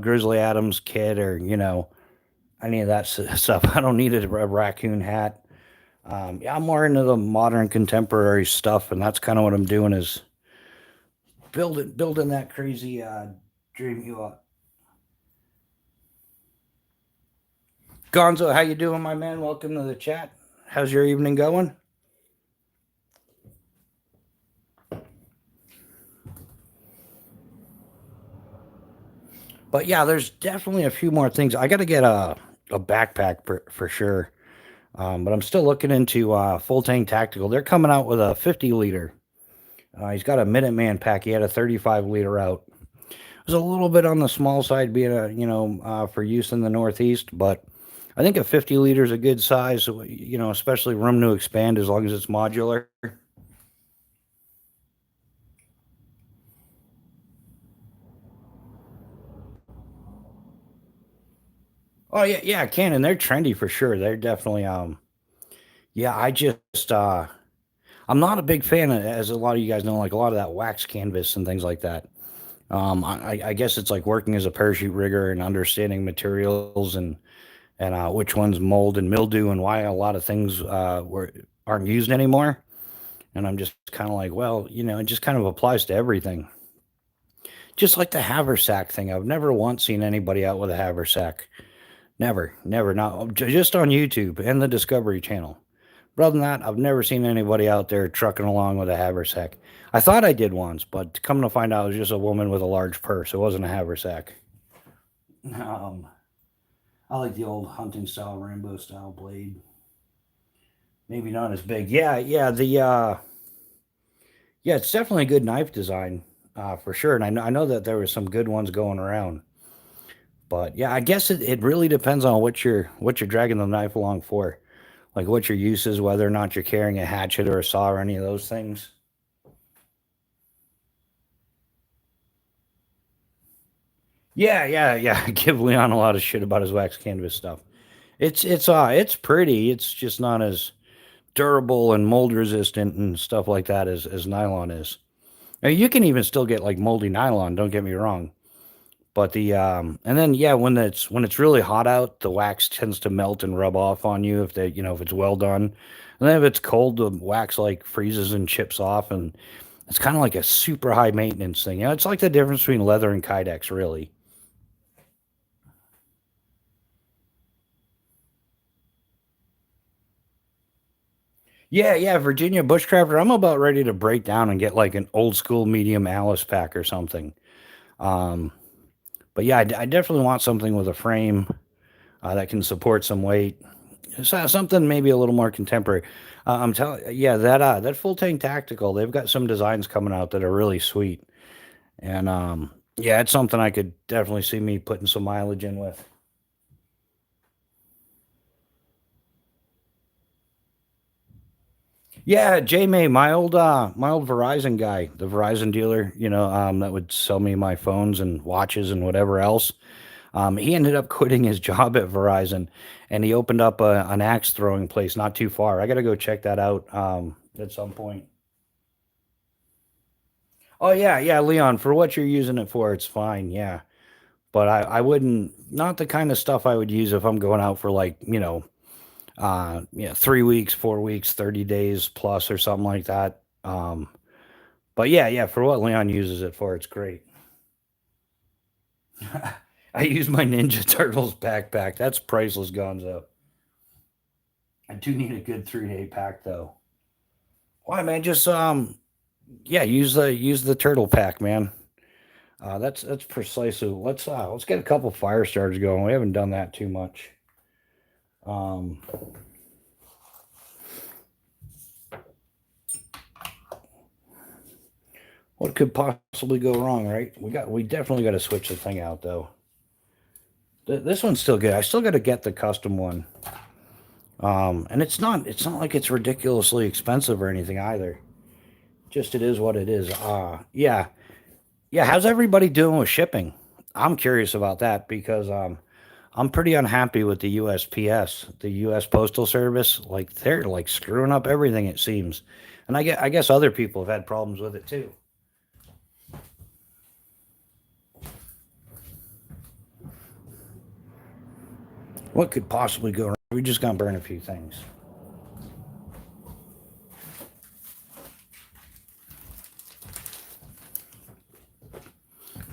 Grizzly Adams kit or, any of that stuff. I don't need a raccoon hat. Yeah, I'm more into the modern contemporary stuff, and that's kind of what I'm doing is building that crazy dream you up. Gonzo, how you doing, my man? Welcome to the chat. How's your evening going? But yeah, there's definitely a few more things. I got to get a backpack for sure. But I'm still looking into Full Tank Tactical. They're coming out with a 50 liter. He's got a Minuteman pack. He had a 35 liter out. It was a little bit on the small side, being for use in the Northeast, but I think a 50 liter is a good size. Especially room to expand as long as it's modular. Oh yeah, yeah, Canon. They're trendy for sure. They're definitely yeah. I'm not a big fan of, as a lot of you guys know, like a lot of that wax canvas and things like that. I guess it's like working as a parachute rigger and understanding materials and which ones mold and mildew and why a lot of things aren't used anymore. And I'm just kind of like, well, it just kind of applies to everything. Just like the haversack thing. I've never once seen anybody out with a haversack. Never, never. Not just on YouTube and the Discovery Channel. But other than that, I've never seen anybody out there trucking along with a haversack. I thought I did once, but come to find out, it was just a woman with a large purse. It wasn't a haversack. Um, I like the old hunting style, rainbow style blade. Maybe not as big. Yeah, yeah. Yeah, it's definitely a good knife design, for sure. And I know that there were some good ones going around. But yeah, I guess it really depends on what you're dragging the knife along for. Like what your use is, whether or not you're carrying a hatchet or a saw or any of those things. Yeah, yeah, yeah. I give Leon a lot of shit about his wax canvas stuff. It's pretty. It's just not as durable and mold resistant and stuff like that as nylon is. Now, you can even still get like moldy nylon, don't get me wrong. But and then yeah, when it's really hot out, the wax tends to melt and rub off on you if it's well done. And then if it's cold, the wax like freezes and chips off, and it's kind of like a super high maintenance thing. It's like the difference between leather and Kydex, really. Yeah, yeah, Virginia Bushcrafter. I'm about ready to break down and get like an old school medium Alice pack or something. Um, but yeah, I definitely want something with a frame that can support some weight. Something maybe a little more contemporary. I'm telling, yeah, that full tank tactical. They've got some designs coming out that are really sweet, and yeah, it's something I could definitely see me putting some mileage in with. Yeah, J May, my old Verizon guy, the Verizon dealer, that would sell me my phones and watches and whatever else. He ended up quitting his job at Verizon, and he opened up an axe throwing place not too far. I got to go check that out at some point. Oh yeah, yeah, Leon, for what you're using it for, it's fine. Yeah, but I wouldn't, not the kind of stuff I would use if I'm going out for like 3 weeks, 4 weeks, 30 days plus or something like that. But yeah, yeah, for what Leon uses it for, it's great. I use my Ninja Turtles backpack. That's priceless, Gonzo. I do need a good 3 day pack though. Why, man? Just yeah, use the turtle pack, man. That's precisely. Let's get a couple fire starters going. We haven't done that too much. Um, what could possibly go wrong, right? We definitely got to switch the thing out though. This one's still good. I still got to get the custom one. And it's not like it's ridiculously expensive or anything either. Just it is what it is. Yeah. Yeah, how's everybody doing with shipping? I'm curious about that because I'm pretty unhappy with the USPS, the US Postal Service. Like they're like screwing up everything it seems. And I guess other people have had problems with it too. What could possibly go wrong? We just gonna burn a few things.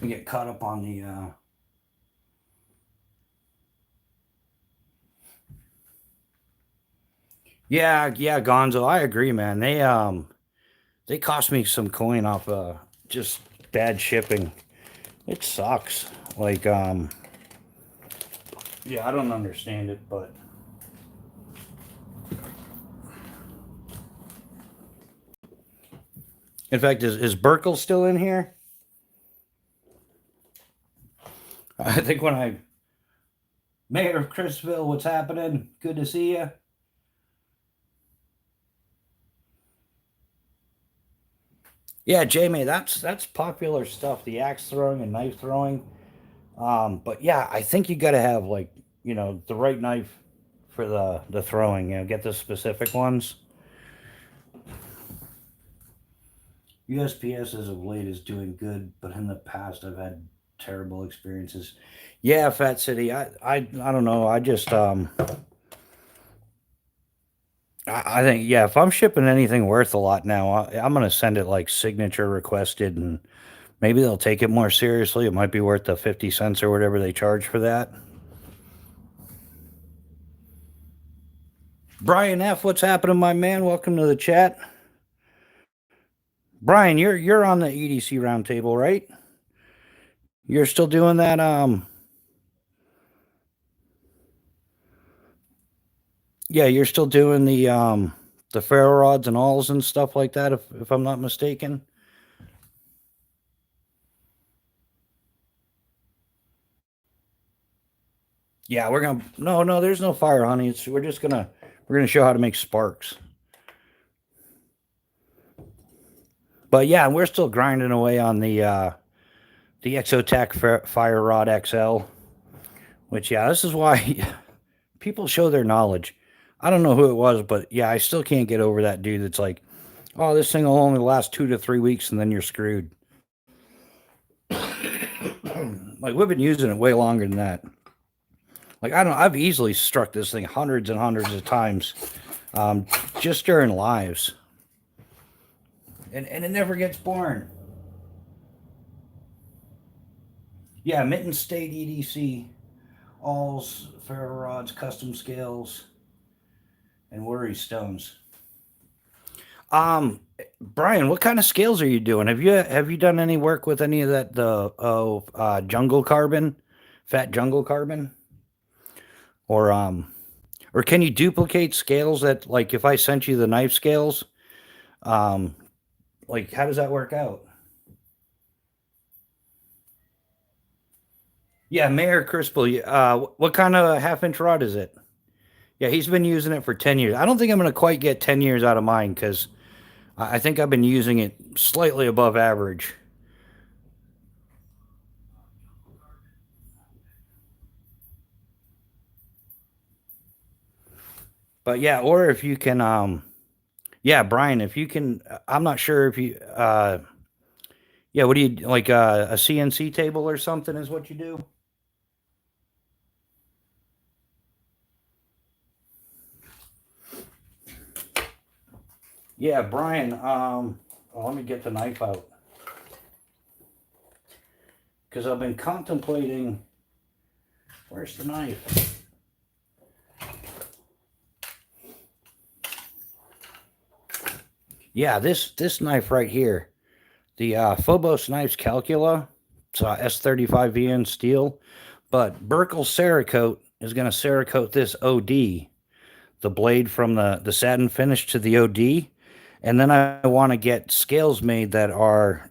We get caught up on the yeah, Gonzo, I agree, man. They cost me some coin off just bad shipping. It sucks. Like yeah, I don't understand it, but in fact, is Burkle still in here? I think when I Mayor of Chrisville, what's happening? Good to see you. Yeah, Jamie, that's popular stuff. The axe throwing and knife throwing. But yeah, I think you got to have like the right knife for the throwing. Get the specific ones. USPS as of late is doing good, but in the past I've had terrible experiences. Yeah, Fat City. I don't know. I think yeah. If I'm shipping anything worth a lot now, I'm gonna send it like signature requested, and maybe they'll take it more seriously. It might be worth the 50 cents or whatever they charge for that. Brian F, what's happening, my man? Welcome to the chat. Brian, you're on the EDC roundtable, right? You're still doing that. Yeah, you're still doing the ferro rods and awls and stuff like that, if I'm not mistaken. Yeah, we're gonna no, there's no fire, honey. We're gonna show how to make sparks. But yeah, we're still grinding away on the Exotech Fire Rod XL, which yeah, this is why people show their knowledge. I don't know who it was, but yeah, I still can't get over that dude that's like, oh, this thing will only last 2 to 3 weeks and then you're screwed. Like we've been using it way longer than that. Like I don't, I've easily struck this thing hundreds and hundreds of times, just during lives, and it never gets boring. Yeah, Mitten State EDC, alls, ferro rods, custom scales, and worry stones. Um, Brian, what kind of scales are you doing? Have you done any work with any of that jungle carbon, fat jungle carbon, or or can you duplicate scales that like if I sent you the knife scales, um, like how does that work out? Yeah, Mayor Crispel. What kind of half-inch rod is it? Yeah, he's been using it for 10 years. I don't think I'm gonna quite get 10 years out of mine because I think I've been using it slightly above average. But yeah, or if you can, yeah, Brian, if you can, I'm not sure if you, yeah, what do you like a CNC table or something is what you do? Yeah, Brian, well, let me get the knife out because I've been contemplating. Where's the knife? Yeah, this knife right here, the Phobos Knives Calcula. It's S35VN steel, but Burkle Cerakote is going to Cerakote this OD, the blade from the satin finish to the OD, and then I want to get scales made that are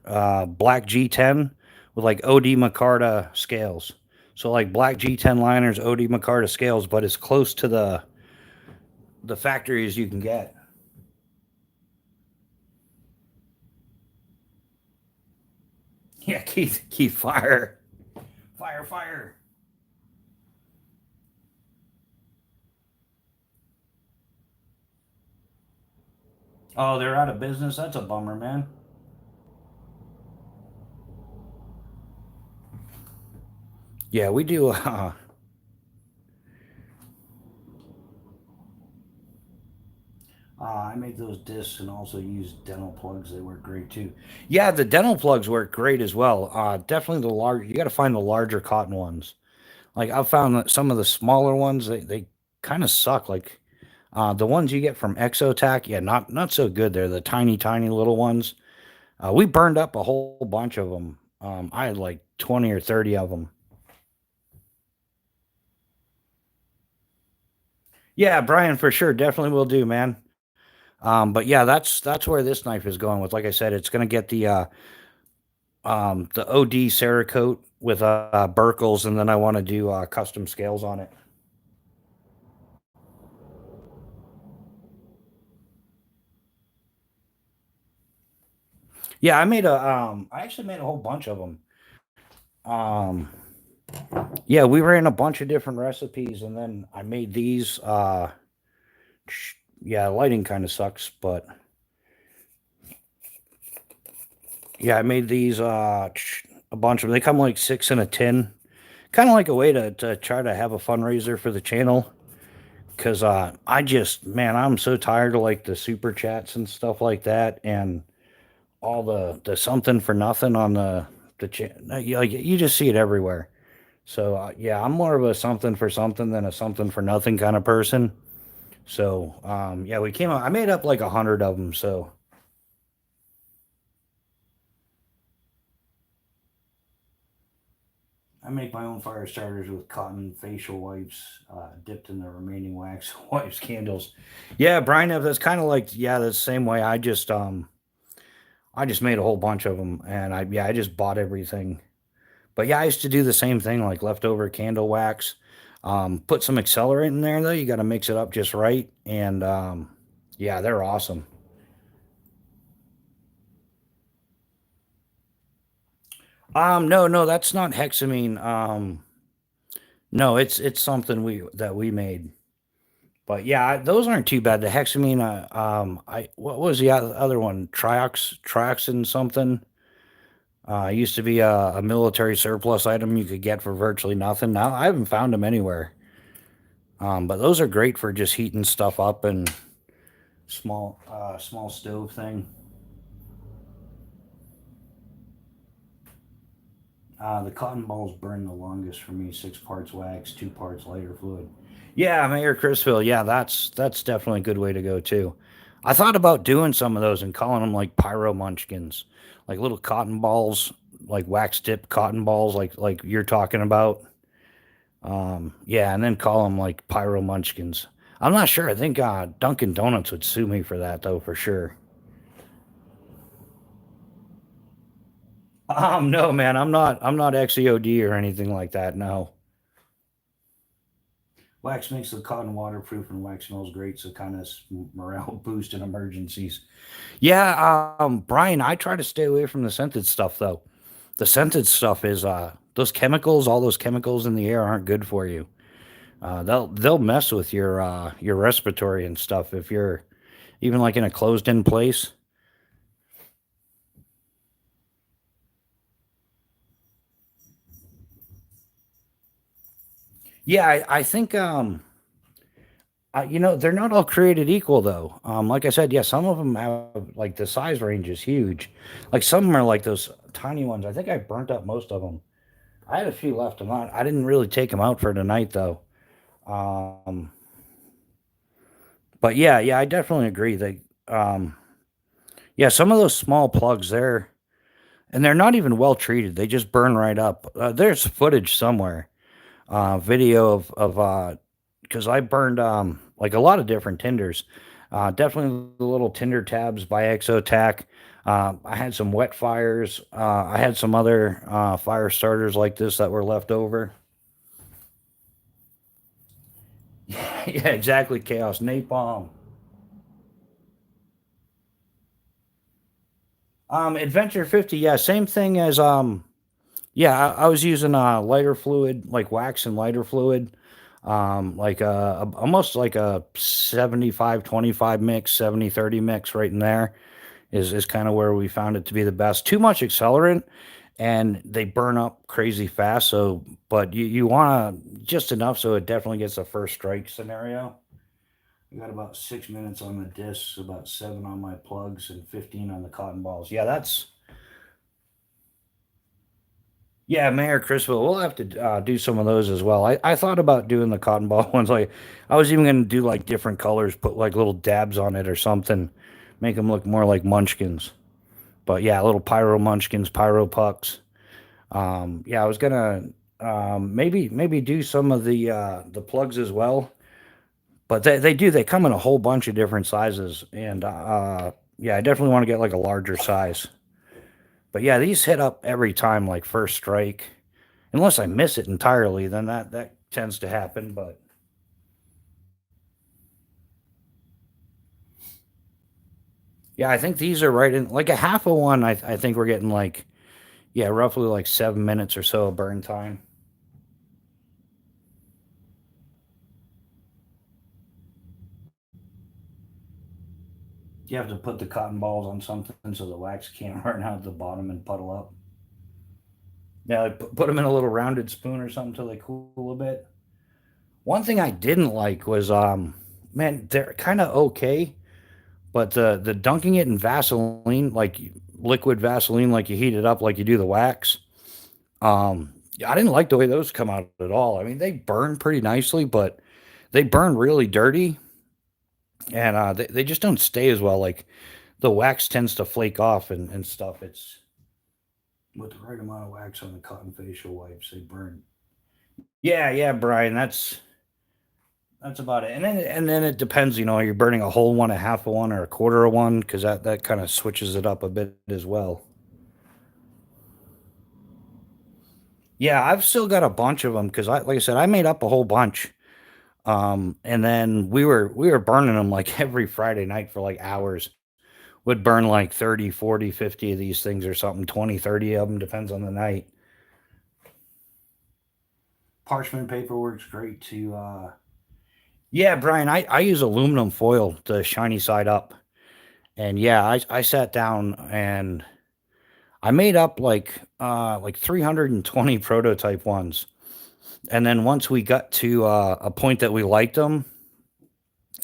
black G10 with like OD micarta scales. So like black G10 liners, OD Micarta scales, but as close to the factory as you can get. Yeah, Keith, fire, fire, fire. Oh, they're out of business. That's a bummer, man. Yeah, we do. I make those discs and also use dental plugs. They work great too. Yeah, the dental plugs work great as well. Definitely the large. You got to find the larger cotton ones. Like I've found that some of the smaller ones they kind of suck. Like the ones you get from Exotac, yeah, not so good. They're the tiny little ones. We burned up a whole bunch of them. I had like 20 or 30 of them. Yeah, Brian, for sure, definitely will do, man. But yeah, that's where this knife is going with. Like I said, it's gonna get the OD Cerakote with Burkles, and then I want to do custom scales on it. Yeah, I actually made a whole bunch of them. Um, yeah, we ran a bunch of different recipes, and then I made these. Yeah, lighting kind of sucks, but yeah, I made these a bunch of them. They come like six in a tin, kind of like a way to try to have a fundraiser for the channel. Cause I just man, I'm so tired of like the super chats and stuff like that, and all the something for nothing on you just see it everywhere. So yeah, I'm more of a something for something than a something for nothing kind of person. So yeah, we came up. I made up like 100 of them. So I make my own fire starters with cotton facial wipes, dipped in the remaining wax wipes candles. Yeah, Brian, that's kind of like yeah, the same way. I just made a whole bunch of them, and I just bought everything. But yeah, I used to do the same thing, like leftover candle wax. Put some accelerant in there though. You got to mix it up just right, and yeah, they're awesome. No, that's not hexamine. No, it's something we made. But yeah, those aren't too bad. The hexamine, I what was the other one? Trioxin something. Used to be a military surplus item you could get for virtually nothing. Now I haven't found them anywhere. But those are great for just heating stuff up and small stove thing. The cotton balls burn the longest for me. 6 parts wax, 2 parts lighter fluid. Yeah, Mayor Chrisville. Yeah, that's definitely a good way to go too. I thought about doing some of those and calling them like pyro munchkins, like little cotton balls, like wax tip cotton balls, like you're talking about. Yeah, and then call them like pyro munchkins. I'm not sure. I think Dunkin' Donuts would sue me for that though, for sure. No, man, I'm not XEOD or anything like that. No. Wax makes the cotton waterproof and wax smells great, so kind of morale boost in emergencies. Yeah, Brian, I try to stay away from the scented stuff though. The scented stuff is those chemicals, all those chemicals in the air aren't good for you. They'll mess with your respiratory and stuff if you're even like in a closed in place. Yeah, I think they're not all created equal though. Like I said, yeah, some of them have like the size range is huge. Like some of them are like those tiny ones. I think I burnt up most of them. I had a few left. I didn't really take them out for tonight though. Um, but yeah, I definitely agree. Yeah, some of those small plugs there, and they're not even well treated. They just burn right up. There's footage somewhere, video of because I burned like a lot of different tinders. Definitely the little tinder tabs by Exotac. I had some wet fires. I had some other fire starters like this that were left over. Yeah, exactly. Chaos napalm. Adventure 50. Yeah, same thing as yeah, I was using lighter fluid, like wax and lighter fluid. Like almost like a 75-25 mix, 70-30 mix right in there is kind of where we found it to be the best. Too much accelerant and they burn up crazy fast. So, but you want to just enough so it definitely gets a first strike scenario. I got about 6 minutes on the discs, about seven on my plugs, and 15 on the cotton balls. Yeah, that's yeah, Mayor Criswell. We'll have to do some of those as well. I thought about doing the cotton ball ones. Like I was even going to do like different colors, put like little dabs on it or something, make them look more like munchkins. But yeah, little pyro munchkins, pyro pucks. Yeah, I was gonna maybe do some of the plugs as well. But they come in a whole bunch of different sizes, and yeah, I definitely want to get like a larger size. But yeah, these hit up every time, like first strike. Unless I miss it entirely, then that tends to happen. But yeah, I think these are right in like a half of one. I think we're getting like yeah, roughly like 7 minutes or so of burn time. You have to put the cotton balls on something so the wax can't run out the bottom and puddle up. Yeah, like put them in a little rounded spoon or something till they cool a bit. One thing I didn't like was man, they're kind of okay, but the dunking it in Vaseline, like liquid Vaseline, like you heat it up like you do the wax. I didn't like the way those come out at all. I mean, they burn pretty nicely, but they burn really dirty, and they just don't stay as well. Like the wax tends to flake off and stuff. It's with the right amount of wax on the cotton facial wipes, they burn. Yeah, yeah, Brian, that's about it. And then it depends, you're burning a whole one, a half of one, or a quarter of one, because that kind of switches it up a bit as well. Yeah, I've still got a bunch of them because like I said, I made up a whole bunch. And then we were burning them like every Friday night for like hours. Would burn like 30, 40, 50 of these things or something, 20, 30 of them, depends on the night. Parchment paper works great too. Yeah, Brian, I use aluminum foil to shiny side up. And yeah, I sat down and I made up like 320 prototype ones. And then once we got to a point that we liked them,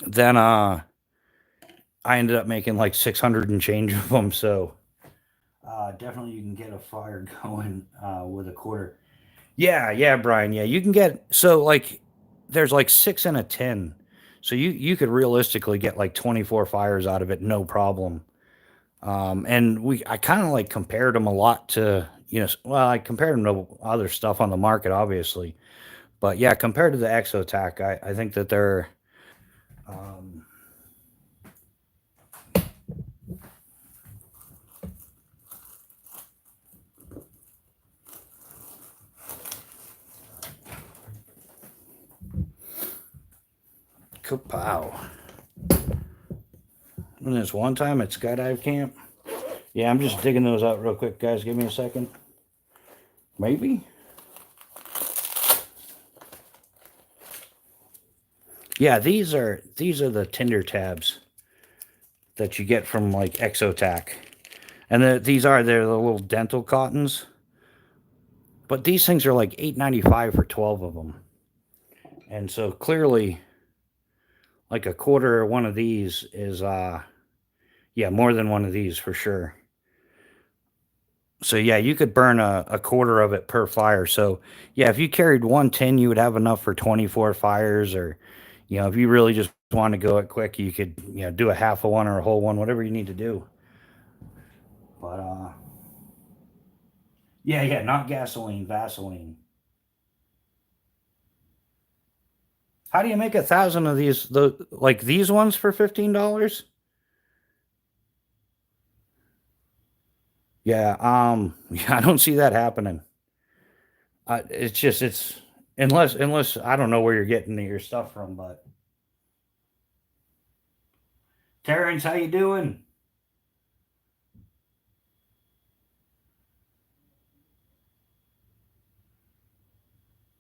then I ended up making like 600 and change of them. So definitely you can get a fire going with a quarter. Yeah, yeah, Brian. Yeah, you can get so like there's like six in a tin. So you could realistically get like 24 fires out of it, no problem. And I kind of like compared them a lot to, well, I compared them to other stuff on the market, obviously. But yeah, compared to the Exotac, I think that they're um, kapow. And this one time at Skydive Camp. Yeah, I'm just digging those out real quick, guys. Give me a second. Maybe. Yeah, these are the Tinder tabs that you get from like Exotac, and they're the little dental cottons. But these things are like 8.95 for 12 of them, and so clearly, like a quarter of one of these is yeah, more than one of these for sure. So yeah, you could burn a quarter of it per fire. So yeah, if you carried one tin, you would have enough for 24 fires. Or, if you really just want to go it quick, you could do a half of one or a whole one, whatever you need to do. But yeah, yeah, not gasoline, Vaseline. How do you make 1,000 of these? Like these ones for $15? Yeah, yeah, I don't see that happening. It's just it's unless I don't know where you're getting your stuff from, but Terrence, how you doing?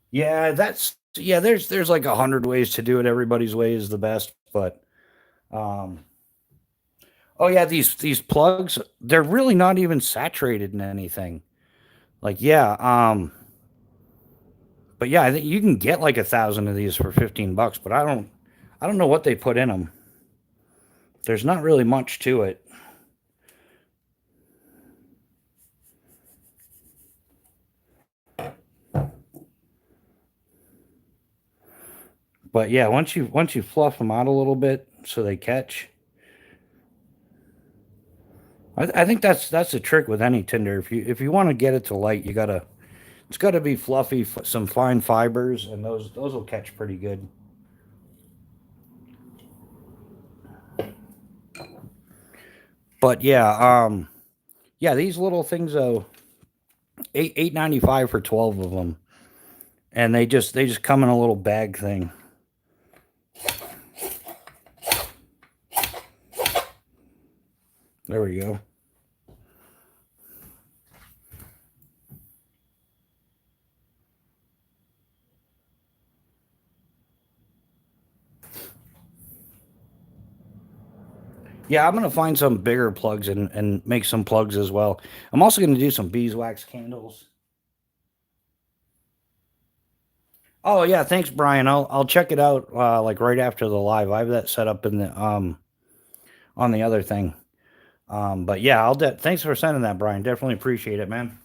Yeah, there's like 100 ways to do it. Everybody's way is the best, but um oh yeah, these plugs, they're really not even saturated in anything. Like yeah, but yeah, I think you can get like 1,000 of these for 15 bucks, but I don't know what they put in them. There's not really much to it. But yeah, once you fluff them out a little bit so they catch, I think that's the trick with any tinder. If you want to get it to light, it's got to be fluffy, some fine fibers, and those will catch pretty good. But yeah, yeah, these little things though, eight 95 for 12 of them, and they just come in a little bag thing. There we go. Yeah, I'm gonna find some bigger plugs and make some plugs as well. I'm also gonna do some beeswax candles. Oh yeah, thanks, Brian. I'll check it out like right after the live. I have that set up in the on the other thing. But yeah, thanks for sending that, Brian. Definitely appreciate it, man.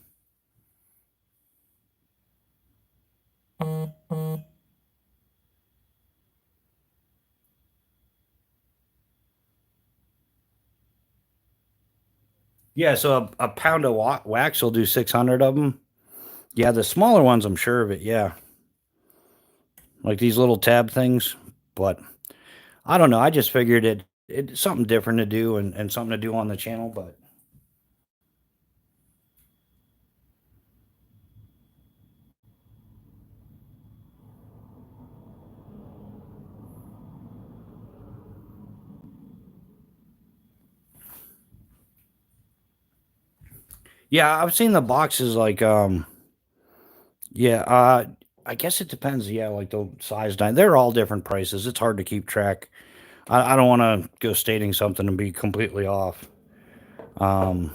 Yeah, so a pound of wax will do 600 of them. Yeah, the smaller ones, I'm sure of it. Yeah, like these little tab things. But I don't know. I just figured it's something different to do and something to do on the channel. But yeah, I've seen the boxes like yeah, I guess it depends. Yeah, like the size nine. They're all different prices. It's hard to keep track. I don't want to go stating something and be completely off. Um,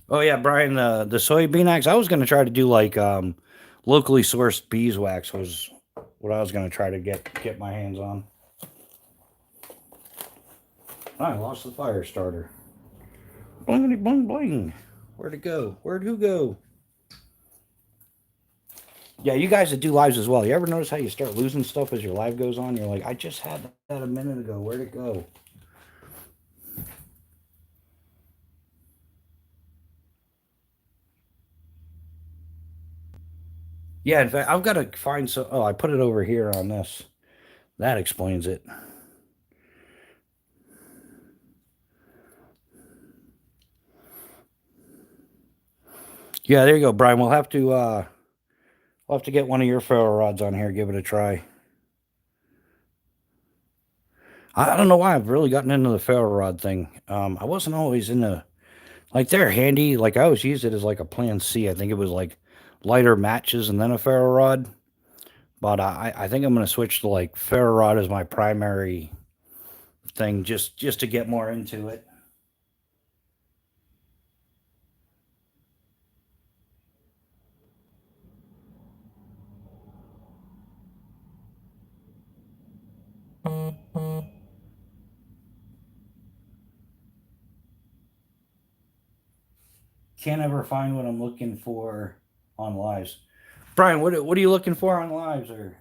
oh yeah, Brian, the soybean axe. I was gonna try to do like locally sourced beeswax was what I was gonna try to get my hands on. I lost the fire starter. Blingity bling bling. Where'd it go? Where'd who go? Yeah, you guys that do lives as well. You ever notice how you start losing stuff as your live goes on? You're like, I just had that a minute ago. Where'd it go? Yeah, in fact, I've got to find some. Oh, I put it over here on this. That explains it. Yeah, there you go, Brian. We'll have to get one of your ferro rods on here. Give it a try. I don't know why I've really gotten into the ferro rod thing. I wasn't always into like they're handy. Like I always used it as like a plan C. I think it was like lighter matches and then a ferro rod. But I think I'm gonna switch to like ferro rod as my primary thing, just to get more into it. Can't ever find what I'm looking for on lives. Brian, what are you looking for on lives or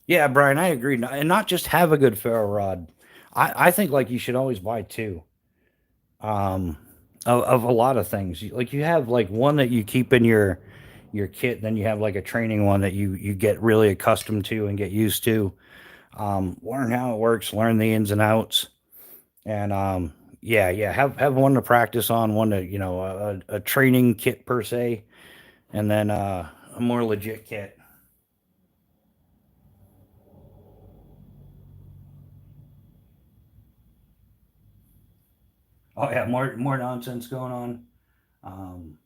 yeah, Brian, I agree. And not just have a good ferro rod. I think like you should always buy two. Um of a lot of things. Like you have like one that you keep in your kit, then you have like a training one that you get really accustomed to and get used to. Learn how it works, learn the ins and outs, and yeah, have one to practice on, one to a training kit per se, and then a more legit kit. Oh yeah, more nonsense going on. Um,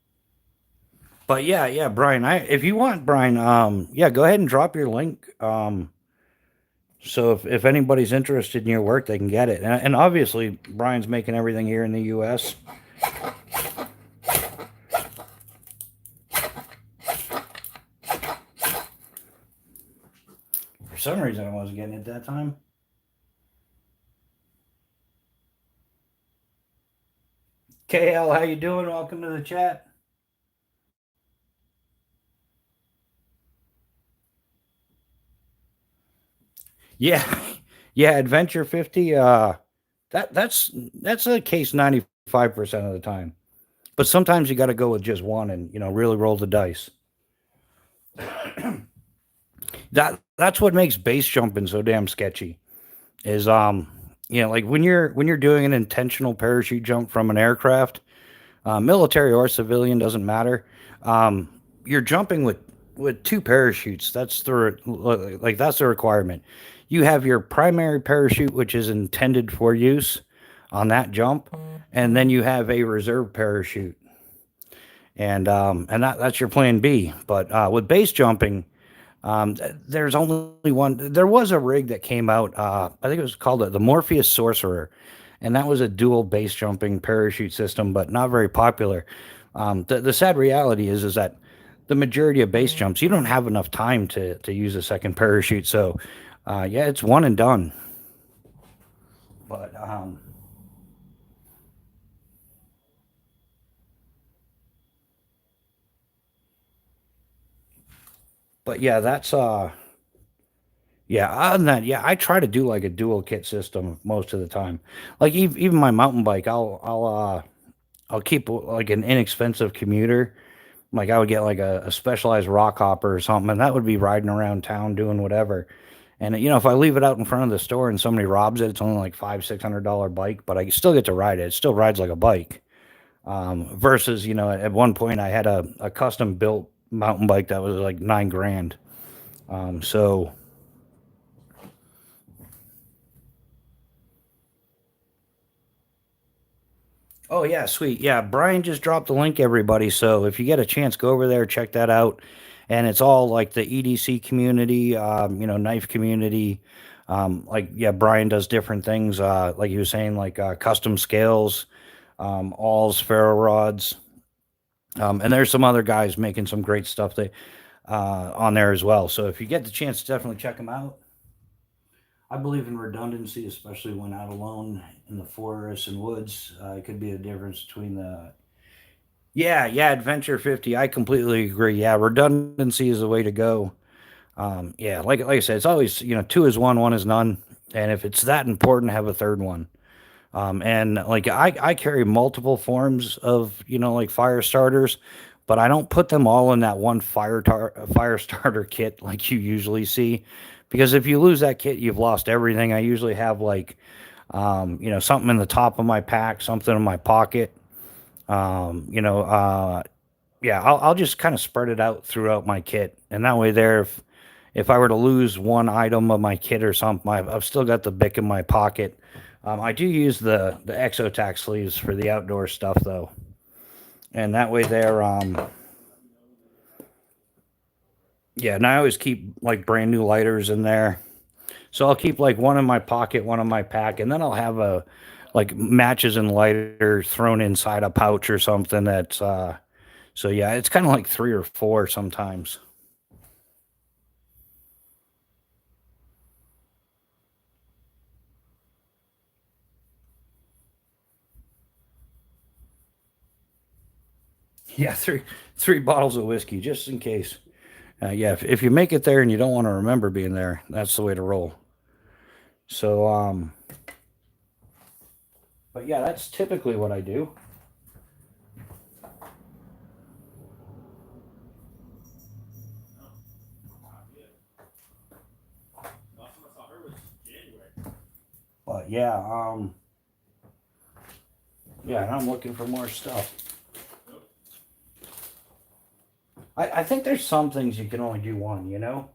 but yeah, Brian, I if you want, Brian, yeah, go ahead and drop your link. So if anybody's interested in your work, they can get it. And obviously, Brian's making everything here in the U.S. For some reason, I wasn't getting it that time. KL, how you doing? Welcome to the chat. Yeah, yeah, Adventure 50. That's the case 95% of the time. But sometimes you got to go with just one and really roll the dice. That's what makes base jumping so damn sketchy. Is like when you're doing an intentional parachute jump from an aircraft, military or civilian doesn't matter. Um, you're jumping with two parachutes. That's the requirement. You have your primary parachute, which is intended for use on that jump, and then you have a reserve parachute, and that's your plan B. But with base jumping, there's only one. There was a rig that came out. I think it was called the Morpheus Sorcerer, and that was a dual base jumping parachute system, but not very popular. The sad reality is that the majority of base jumps, you don't have enough time to use a second parachute. So, yeah, it's one and done. But but yeah, that's yeah. Other than that, yeah, I try to do like a dual kit system most of the time. Like even my mountain bike, I'll keep like an inexpensive commuter. Like I would get like a specialized rock hopper or something, and that would be riding around town doing whatever. And if I leave it out in front of the store and somebody robs it, it's only like $500-600 bike, but I still get to ride it. It still rides like a bike. Versus at one point I had a custom built mountain bike that was like 9 grand. So oh yeah, sweet. Yeah, Brian just dropped the link, everybody. So if you get a chance, go over there, check that out. And it's all like the EDC community, knife community. Like yeah, Brian does different things. Like he was saying, like custom scales, awls, ferro rods. And there's some other guys making some great stuff on there as well. So if you get the chance, definitely check them out. I believe in redundancy, especially when out alone in the forest and woods. It could be a difference between the yeah, Adventure 50. I completely agree. Yeah, redundancy is the way to go. Yeah, like I said, it's always two is one is none, and if it's that important, have a third one. And like I carry multiple forms of like fire starters, but I don't put them all in that one fire starter kit like you usually see, because if you lose that kit, you've lost everything. I usually have like something in the top of my pack, something in my pocket. Um, you know, uh, yeah, I'll just kind of spread it out throughout my kit, and that way there, if I were to lose one item of my kit or something, I've still got the bic in my pocket. I do use the exotac sleeves for the outdoor stuff though, and that way there, yeah, and I always keep like brand new lighters in there. So I'll keep like one in my pocket, one in my pack, and then I'll have a like matches and lighter thrown inside a pouch or something. That's so yeah, it's kind of like three or four sometimes. Yeah, three bottles of whiskey just in case. Yeah, if you make it there and you don't want to remember being there, that's the way to roll. So but yeah, that's typically what I do. But yeah, and I'm looking for more stuff. I think there's some things you can only do one, you know?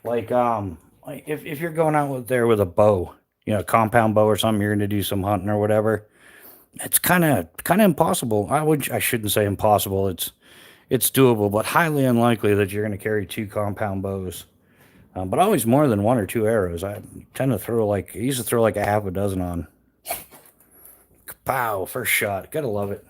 Like if you're going out there with a bow, you know, a compound bow or something, you're gonna do some hunting or whatever. It's kind of impossible. I shouldn't say impossible. It's doable, but highly unlikely that you're gonna carry two compound bows. But always more than one or two arrows. I tend to I used to throw like a half a dozen on. Pow, first shot. Gotta love it.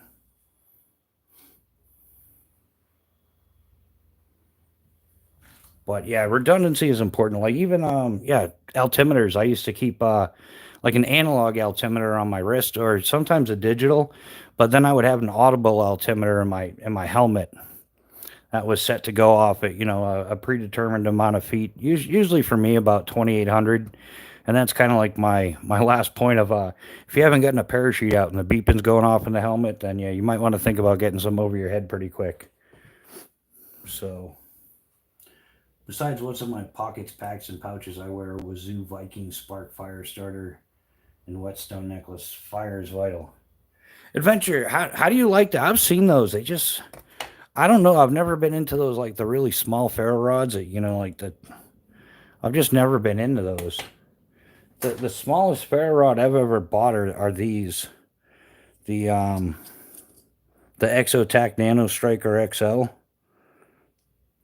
But yeah, redundancy is important. Like even yeah, altimeters. I used to keep like an analog altimeter on my wrist or sometimes a digital, but then I would have an audible altimeter in my helmet that was set to go off at, you know, a predetermined amount of feet. Usually for me about 2800. And that's kind of like my last point of if you haven't gotten a parachute out and the beeping's going off in the helmet, then yeah, you might want to think about getting some over your head pretty quick. So besides what's in my pockets, packs, and pouches, I wear a Wazoo Viking Spark Fire Starter and Whetstone Necklace. Fire is vital. Adventure, how do you like that? I've seen those. I don't know. I've never been into those, like the really small ferro rods that, you know, like the, I've just never been into those. The smallest ferro rod I've ever bought are these. The, um, the Exotac Nano Striker XL.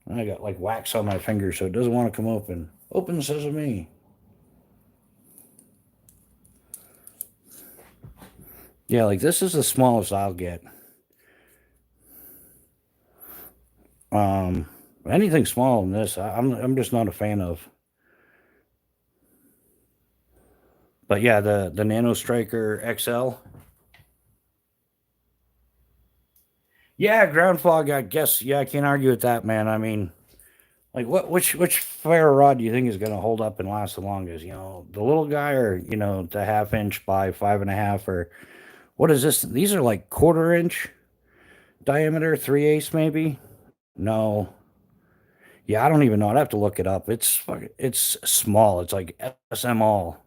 I got like wax on my finger, so it doesn't want to come open. Open sesame. Yeah, like this is the smallest I'll get. Um, Anything smaller than this, I'm just not a fan of. But yeah, the Nano Striker XL. Yeah, ground fog. I guess. Yeah, I can't argue with that, man. I mean, like, which ferro rod do you think is going to hold up and last the longest? You know, the little guy, or you know, the half inch by 5.5, or what is this? These are like quarter inch diameter, 3/8 maybe. No, yeah, I don't even know. I'd have to look it up. It's small. It's like SMall.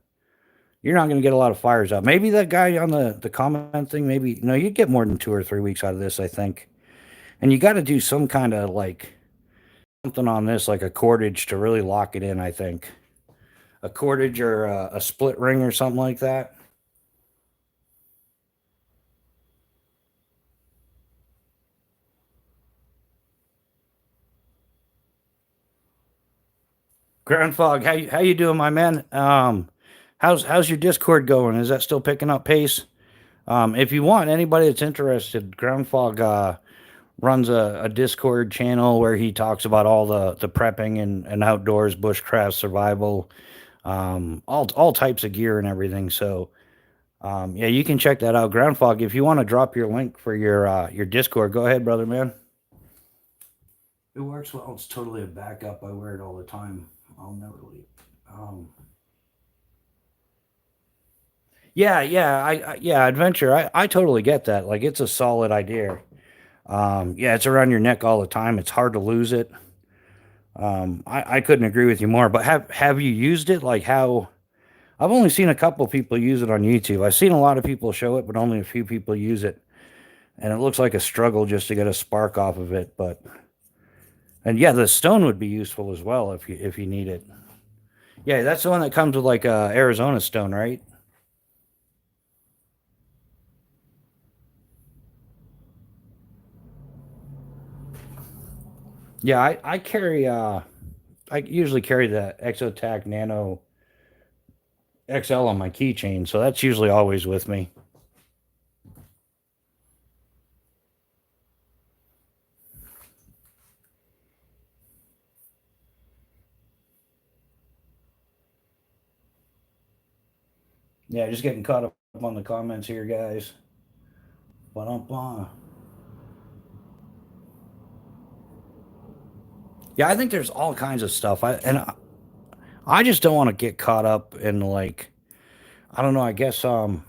You're not going to get a lot of fires out. Maybe that guy on the comment thing. Maybe no, you get more than 2 or 3 weeks out of this, I think. And you got to do some kind of like something on this, like a cordage to really lock it in. I think a cordage or a split ring or something like that. Ground fog, how you doing, my man? How's your Discord going? Is that still picking up pace? If you want anybody that's interested, Ground fog runs a Discord channel where he talks about all the prepping and outdoors, bushcraft survival, all types of gear and everything. So yeah, you can check that out. Ground fog. If you want to drop your link for your Discord, go ahead, brother man. It works well. It's totally a backup. I wear it all the time. I'll never leave. Um, yeah, adventure. I totally get that. Like it's a solid idea. Yeah, it's around your neck all the time. It's hard to lose it. I couldn't agree with you more. But have you used it? Like how? I've only seen a couple people use it on YouTube. I've seen a lot of people show it, but only a few people use it. And it looks like a struggle just to get a spark off of it. But and yeah, the stone would be useful as well if you need it. Yeah, that's the one that comes with like Arizona stone, right? Yeah, I usually carry the Exotac Nano XL on my keychain, so that's usually always with me. Yeah, just getting caught up on the comments here, guys. Ba-dum-bum. Yeah, I think there's all kinds of stuff. I just don't want to get caught up in like I don't know. I guess I'm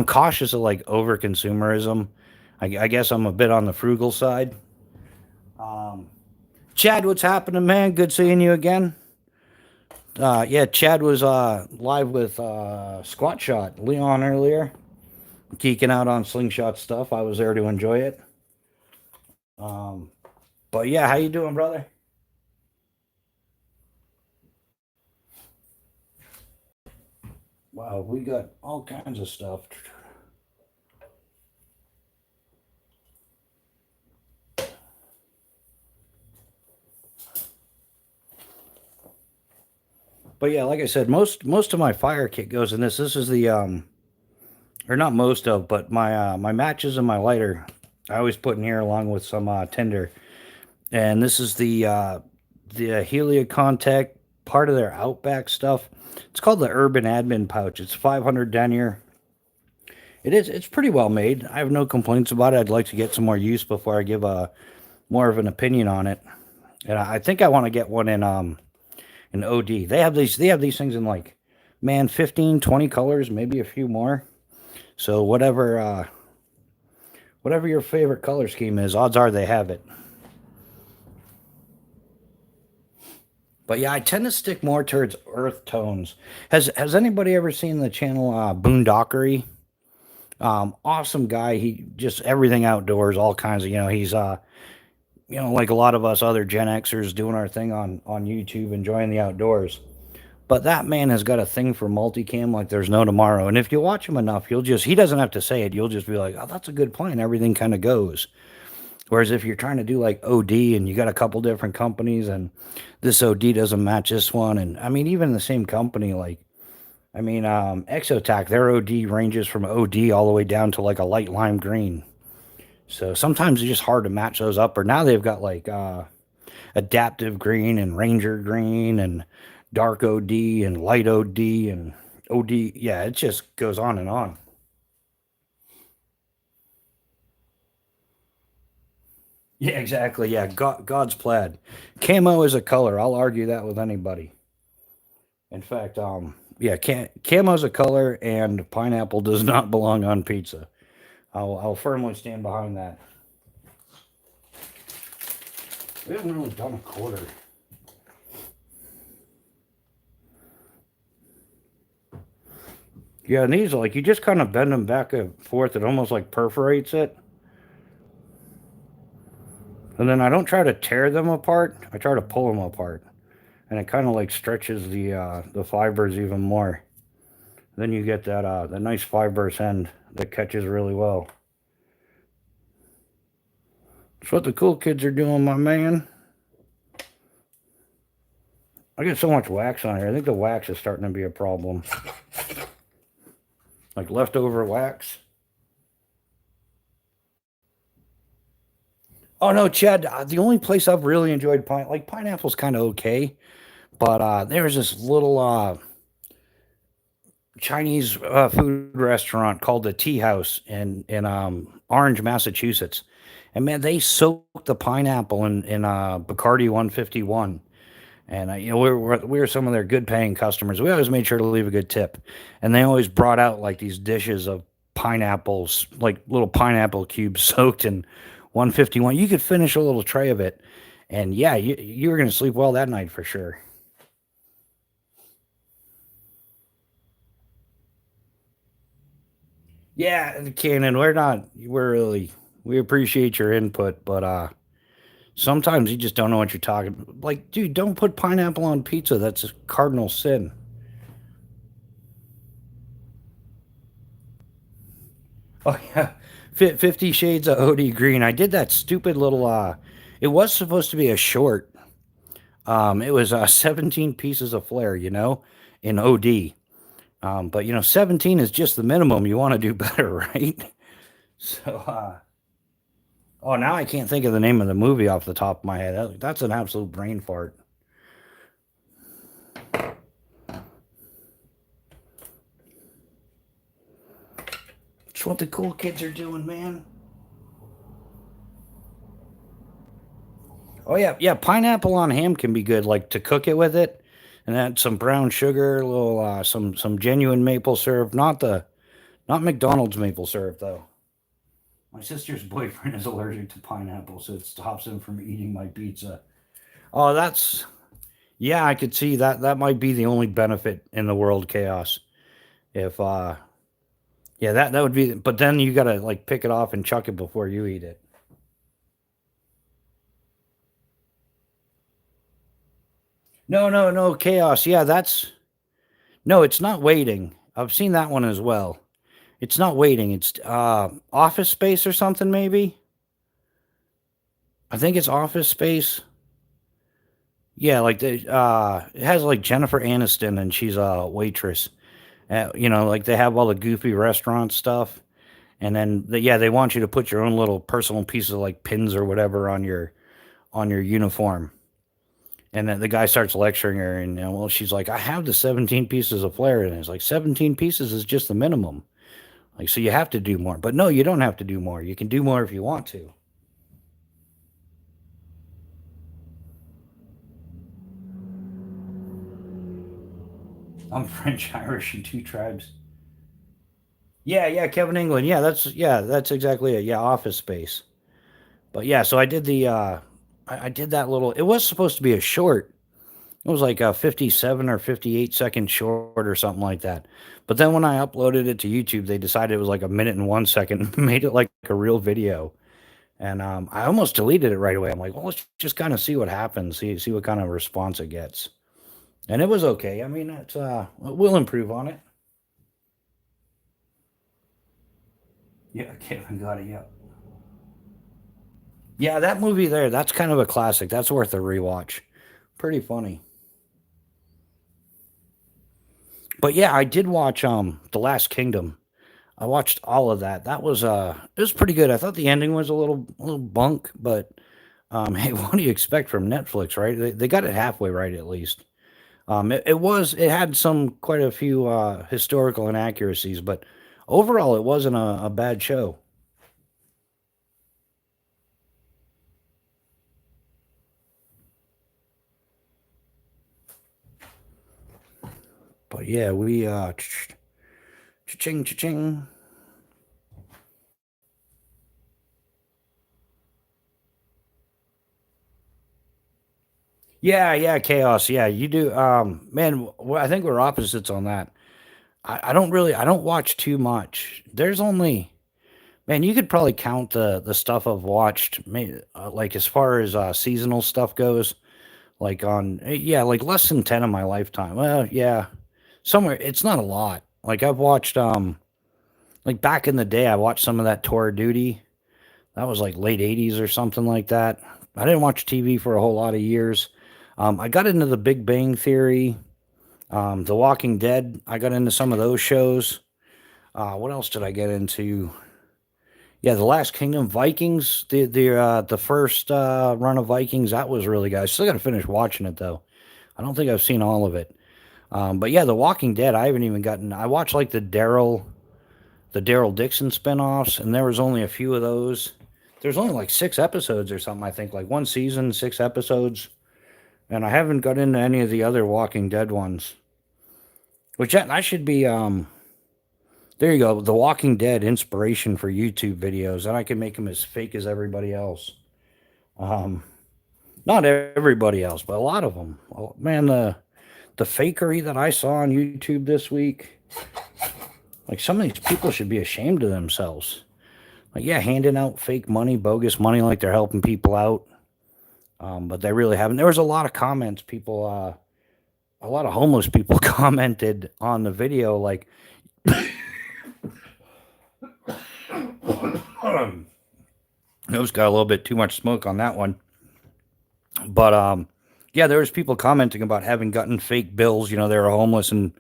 cautious of like over consumerism. I guess I'm a bit on the frugal side. Um, Chad, what's happening, man? Good seeing you again. Yeah, Chad was live with Squat Shot Leon earlier, geeking out on Slingshot stuff. I was there to enjoy it. Um, but yeah, how you doing, brother? Wow, we got all kinds of stuff. But yeah, like I said, most of my fire kit goes in this. This is the or not most of, but my matches and my lighter. I always put in here along with some tinder. And this is the Helia Contact, part of their Outback stuff. It's called the Urban Admin Pouch. It's 500 denier. It's pretty well made. I have no complaints about it. I'd like to get some more use before I give a more of an opinion on it. And I think I want to get one in OD. They have these things in like, man, 15, 20 colors, maybe a few more. So whatever your favorite color scheme is, odds are they have it. But yeah, I tend to stick more towards earth tones. Has anybody ever seen the channel Boondockery? Awesome guy. He just everything outdoors, all kinds of. He's like a lot of us other Gen Xers doing our thing on YouTube, enjoying the outdoors. But that man has got a thing for multicam like there's no tomorrow. And if you watch him enough, he doesn't have to say it. You'll just be like, oh, that's a good plan. Everything kind of goes. Whereas if you're trying to do like OD and you got a couple different companies and this OD doesn't match this one, and I mean, even the same company, like, I mean, Exotac, their OD ranges from OD all the way down to like a light lime green. So sometimes it's just hard to match those up. Or now they've got like adaptive green and ranger green and dark OD and light OD and OD. Yeah, it just goes on and on. Yeah, exactly. Yeah, God's plaid. Camo is a color. I'll argue that with anybody. In fact, yeah, camo's a color, and pineapple does not belong on pizza. I'll firmly stand behind that. We haven't really done a quarter. Yeah, and these like you just kind of bend them back and forth. It almost like perforates it, and then I don't try to tear them apart. I try to pull them apart, and it kind of like stretches the fibers even more. Then you get that nice fibrous end that catches really well. That's what the cool kids are doing, my man. I get so much wax on here. I think the wax is starting to be a problem. Like leftover wax. Oh no, Chad. The only place I've really enjoyed pineapple's kind of okay, but there's this little Chinese food restaurant called the Tea House in Orange, Massachusetts, and man, they soak the pineapple in Bacardi 151. And we were some of their good paying customers. We always made sure to leave a good tip, and they always brought out like these dishes of pineapples, like little pineapple cubes soaked in 151. You could finish a little tray of it, and yeah, you were gonna sleep well that night for sure. Yeah, Cannon, we appreciate your input, but sometimes you just don't know what you're talking. Like, dude, don't put pineapple on pizza. That's a cardinal sin. Oh yeah, 50 Shades of OD Green. I did that stupid little. It was supposed to be a short. It was 17 pieces of flare, in OD. But 17 is just the minimum. You want to do better, right? So, oh, now I can't think of the name of the movie off the top of my head. That's an absolute brain fart. It's what the cool kids are doing, man. Oh yeah, yeah. Pineapple on ham can be good, like to cook it with it, and add some brown sugar, a little some genuine maple syrup. Not McDonald's maple syrup though. My sister's boyfriend is allergic to pineapple, so it stops him from eating my pizza. Oh, Yeah, I could see that that might be the only benefit in the world chaos. If yeah, that would be, but then you gotta like pick it off and chuck it before you eat it. No, no, no, chaos. Yeah, that's no, it's not waiting. I've seen that one as well. It's not waiting. It's Office Space or something maybe. I think it's Office Space. Yeah, like the it has like Jennifer Aniston and she's a waitress. You know, like they have all the goofy restaurant stuff, and then yeah, they want you to put your own little personal pieces of like pins or whatever on your uniform. And then the guy starts lecturing her, and well, she's like, "I have the 17 pieces of flair," and it's like 17 pieces is just the minimum. Like, so you have to do more, but no, you don't have to do more. You can do more if you want to. I'm French, Irish, and two tribes. Yeah, yeah, Kevin England. Yeah, that's exactly it. Yeah, Office Space. But yeah, so I did the I did that little. It was supposed to be a short. It was like a 57 or 58-second short or something like that. But then when I uploaded it to YouTube, they decided it was like a minute and 1 second, and made it like a real video. And I almost deleted it right away. I'm like, well, let's just kind of see what happens, see what kind of response it gets. And it was okay. I mean, it's we'll improve on it. Yeah, Kevin got it. Yeah. Yeah, that movie there, that's kind of a classic. That's worth a rewatch. Pretty funny. But yeah, I did watch The Last Kingdom. I watched all of that. That was it was pretty good. I thought the ending was a little bunk, but hey, what do you expect from Netflix, right? They got it halfway right at least. It had some quite a few historical inaccuracies, but overall it wasn't a bad show. But yeah, we cha-ching cha-ching. Yeah, yeah, chaos. Yeah, you do. Man, I think we're opposites on that. I don't really, I don't watch too much. There's only, man, you could probably count the stuff I've watched, like as far as seasonal stuff goes, like yeah, like less than 10 in my lifetime. Well, yeah, somewhere it's not a lot. Like I've watched, like back in the day, I watched some of that Tour of Duty. That was like late 80s or something like that. I didn't watch TV for a whole lot of years. I got into the Big Bang Theory, The Walking Dead. I got into some of those shows. What else did I get into? Yeah, The Last Kingdom, Vikings, the first run of Vikings, that was really good. I still got to finish watching it though. I don't think I've seen all of it. But yeah, The Walking Dead, I haven't even gotten. I watched like the Daryl Dixon spinoffs, and there was only a few of those. There's only like 6 episodes or something. I think like one season, 6 episodes, and I haven't got into any of the other Walking Dead ones. Which I should be. There you go. The Walking Dead inspiration for YouTube videos, and I can make them as fake as everybody else. Um, Not everybody else, but a lot of them. Oh, man, the fakery that I saw on YouTube this week, like some of these people should be ashamed of themselves. Like, yeah, handing out fake money, bogus money, like they're helping people out, but they really haven't. There was a lot of comments. A lot of homeless people commented on the video, like, "Nose got a little bit too much smoke on that one." But yeah, there was people commenting about having gotten fake bills. You know, they were homeless and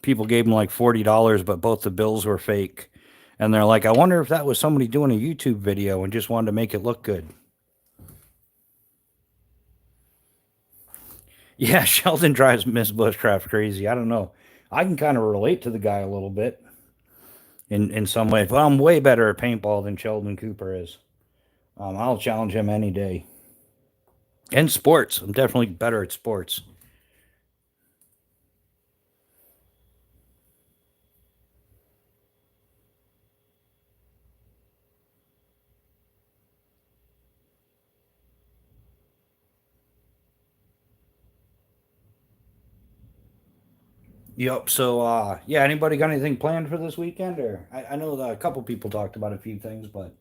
people gave them like $40, but both the bills were fake. And they're like, I wonder if that was somebody doing a YouTube video and just wanted to make it look good. Yeah, Sheldon drives Miss Bushcraft crazy. I don't know. I can kind of relate to the guy a little bit in some ways, but I'm way better at paintball than Sheldon Cooper is. I'll challenge him any day. And sports, I'm definitely better at sports. Yep. So, yeah, anybody got anything planned for this weekend? Or I know that a couple people talked about a few things, but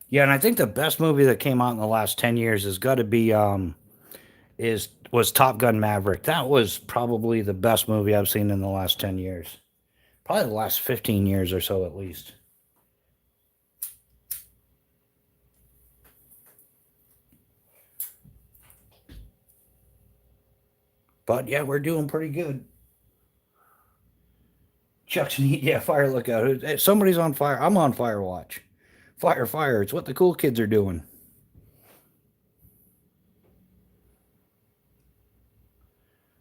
yeah, and I think the best movie that came out in the last 10 years has got to be is was Top Gun Maverick. That was probably the best movie I've seen in the last 10 years. Probably the last 15 years or so, at least. But yeah, we're doing pretty good. Chuck's neat. Yeah, fire lookout. Somebody's on fire. I'm on fire watch. Fire, fire. It's what the cool kids are doing.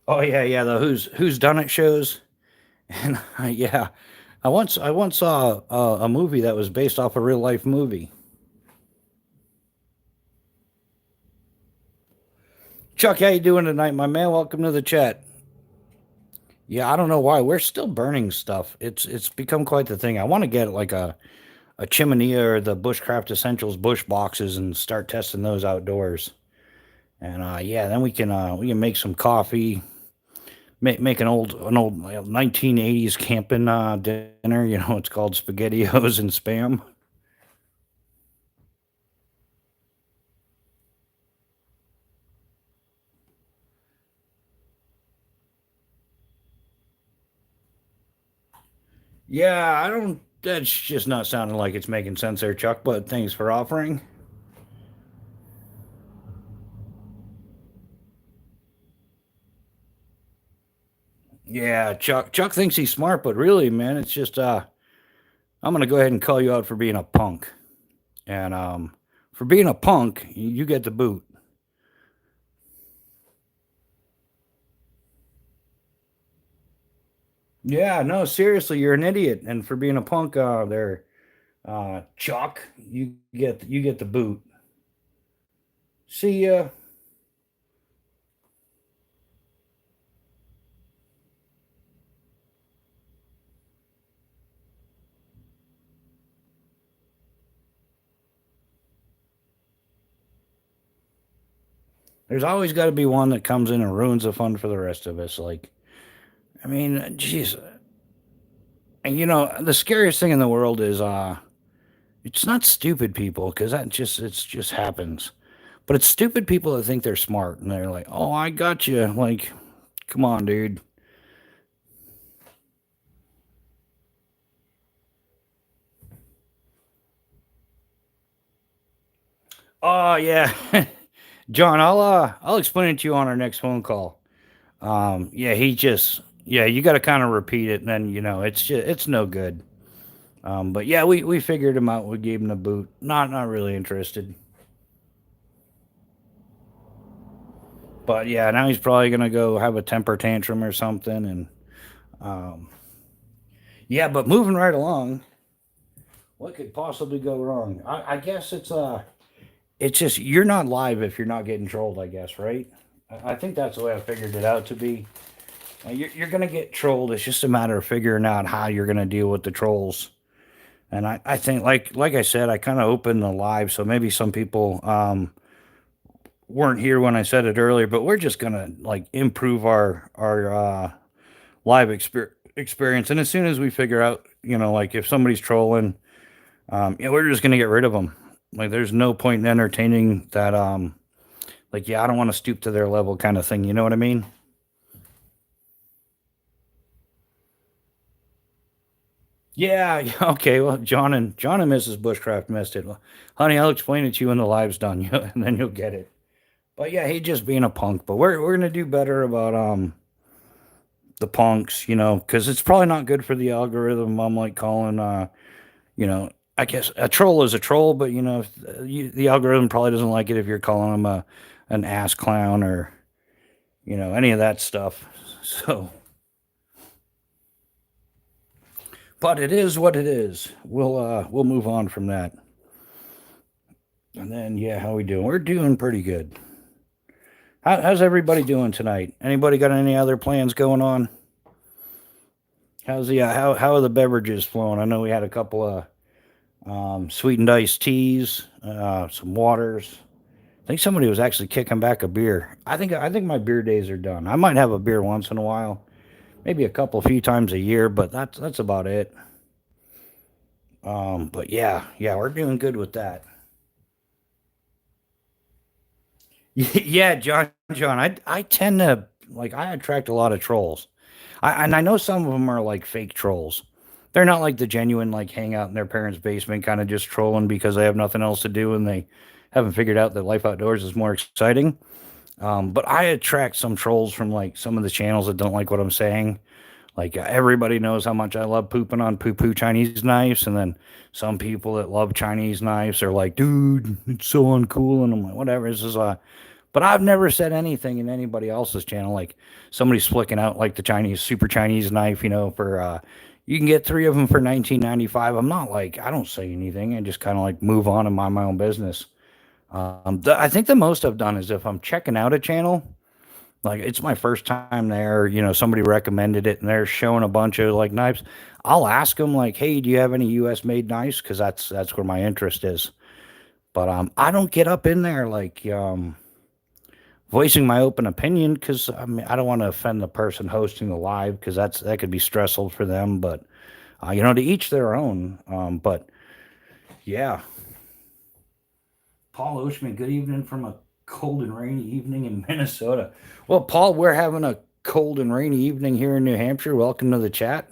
Oh yeah, yeah. The who's done it shows. And yeah, I once saw a movie that was based off a real life movie. Chuck, how you doing tonight, my man? Welcome to the chat. Yeah, I don't know why we're still burning stuff. It's become quite the thing. I want to get like a chimney or the Bushcraft Essentials bush boxes and start testing those outdoors. And yeah, then we can make some coffee, make an old 1980s camping dinner. You know, it's called SpaghettiOs and spam. Yeah, I don't. That's just not sounding like it's making sense there, Chuck. But thanks for offering. Yeah, Chuck thinks he's smart, but really, man, it's just I'm gonna go ahead and call you out for being a punk. And for being a punk, you get the boot. Yeah, no, seriously, you're an idiot. And for being a punk, there, Chuck, you get the boot. See ya. There's always got to be one that comes in and ruins the fun for the rest of us. Like, I mean, jeez. And the scariest thing in the world is it's not stupid people because it just happens. But it's stupid people that think they're smart and they're like, "Oh, I got you." Like, come on, dude. Oh yeah, John. I'll explain it to you on our next phone call. Yeah, yeah, you got to kind of repeat it, and then it's no good. But yeah, we figured him out. We gave him the boot. Not really interested. But yeah, now he's probably gonna go have a temper tantrum or something. And um, yeah, but moving right along, what could possibly go wrong? I guess it's just you're not live if you're not getting trolled. I guess, right? I think that's the way I figured it out to be. You're gonna get trolled. It's just a matter of figuring out how you're gonna deal with the trolls. And I think like I said, I kind of opened the live, so maybe some people weren't here when I said it earlier, but we're just gonna like improve our live experience. And as soon as we figure out, like if somebody's trolling, we're just gonna get rid of them. Like there's no point in entertaining that. Like yeah, I don't want to stoop to their level, kind of thing. You know what I mean? Yeah. Yeah, okay. Well, John and Mrs. Bushcraft missed it. Well, honey, I'll explain it to you when the live's done, and then you'll get it. But yeah, he just being a punk. But we're gonna do better about the punks, because it's probably not good for the algorithm. I'm like calling, you know, I guess a troll is a troll, but the algorithm probably doesn't like it if you're calling them an ass clown or any of that stuff. So, but it is what it is. We'll move on from that. And then yeah, how we doing? We're doing pretty good. How's everybody doing tonight? Anybody got any other plans going on? How's the how are the beverages flowing? I know we had a couple of sweetened iced teas, some waters, think somebody was actually kicking back a beer. I think my beer days are done. I might have a beer once in a while, maybe a few times a year, but that's about it. But yeah, we're doing good with that. Yeah, John, I tend to like I attract a lot of trolls. And I know some of them are like fake trolls. They're not like the genuine like hang out in their parents' basement kind of just trolling because they have nothing else to do and they haven't figured out that life outdoors is more exciting. But I attract some trolls from like some of the channels that don't like what I'm saying. Like everybody knows how much I love pooping on poo poo Chinese knives, and then some people that love Chinese knives are like, "Dude, it's so uncool," and I'm like, "Whatever." This is but I've never said anything in anybody else's channel like somebody's flicking out like the Chinese super Chinese knife, for you can get three of them for 19.95. I'm not like I don't say anything. I just kind of like move on and mind my own business. I think the most I've done is if I'm checking out a channel, like it's my first time there, somebody recommended it and they're showing a bunch of like knives. I'll ask them like, "Hey, do you have any US made knives?" Because that's where my interest is. But I don't get up in there like voicing my open opinion because I mean I don't want to offend the person hosting the live because that could be stressful for them. But to each their own. But yeah, Paul Oshman, good evening from a cold and rainy evening in Minnesota. Well, Paul, we're having a cold and rainy evening here in New Hampshire. Welcome to the chat.